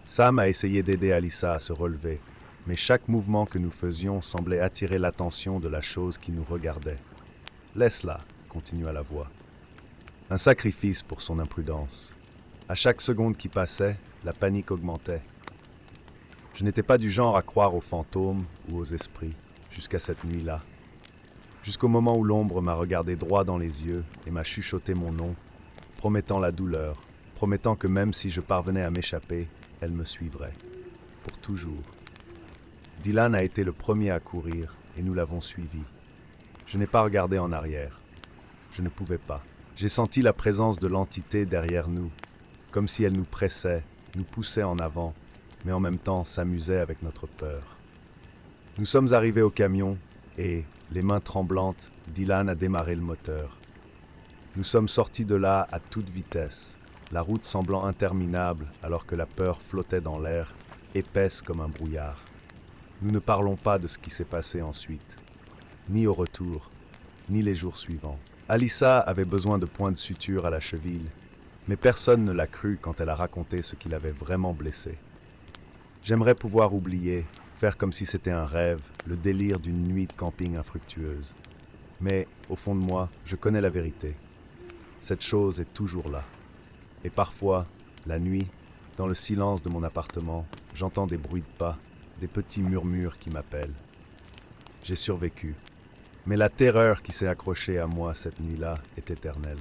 Sam a essayé d'aider Alissa à se relever, mais chaque mouvement que nous faisions semblait attirer l'attention de la chose qui nous regardait. « Laisse-la », continua la voix. Un sacrifice pour son imprudence. À chaque seconde qui passait, la panique augmentait. Je n'étais pas du genre à croire aux fantômes ou aux esprits, jusqu'à cette nuit-là. Jusqu'au moment où l'ombre m'a regardé droit dans les yeux et m'a chuchoté mon nom, promettant la douleur, promettant que même si je parvenais à m'échapper, elle me suivrait. Pour toujours. Dylan a été le premier à courir et nous l'avons suivi. Je n'ai pas regardé en arrière. Je ne pouvais pas. J'ai senti la présence de l'entité derrière nous, comme si elle nous pressait, nous poussait en avant, mais en même temps s'amusait avec notre peur. Nous sommes arrivés au camion et, les mains tremblantes, Dylan a démarré le moteur. Nous sommes sortis de là à toute vitesse, la route semblant interminable alors que la peur flottait dans l'air, épaisse comme un brouillard. Nous ne parlons pas de ce qui s'est passé ensuite, ni au retour, ni les jours suivants. Alissa avait besoin de points de suture à la cheville, mais personne ne l'a cru quand elle a raconté ce qui l'avait vraiment blessée. J'aimerais pouvoir oublier, faire comme si c'était un rêve, le délire d'une nuit de camping infructueuse. Mais, au fond de moi, je connais la vérité. Cette chose est toujours là. Et parfois, la nuit, dans le silence de mon appartement, j'entends des bruits de pas, des petits murmures qui m'appellent. J'ai survécu. Mais la terreur qui s'est accrochée à moi cette nuit-là est éternelle.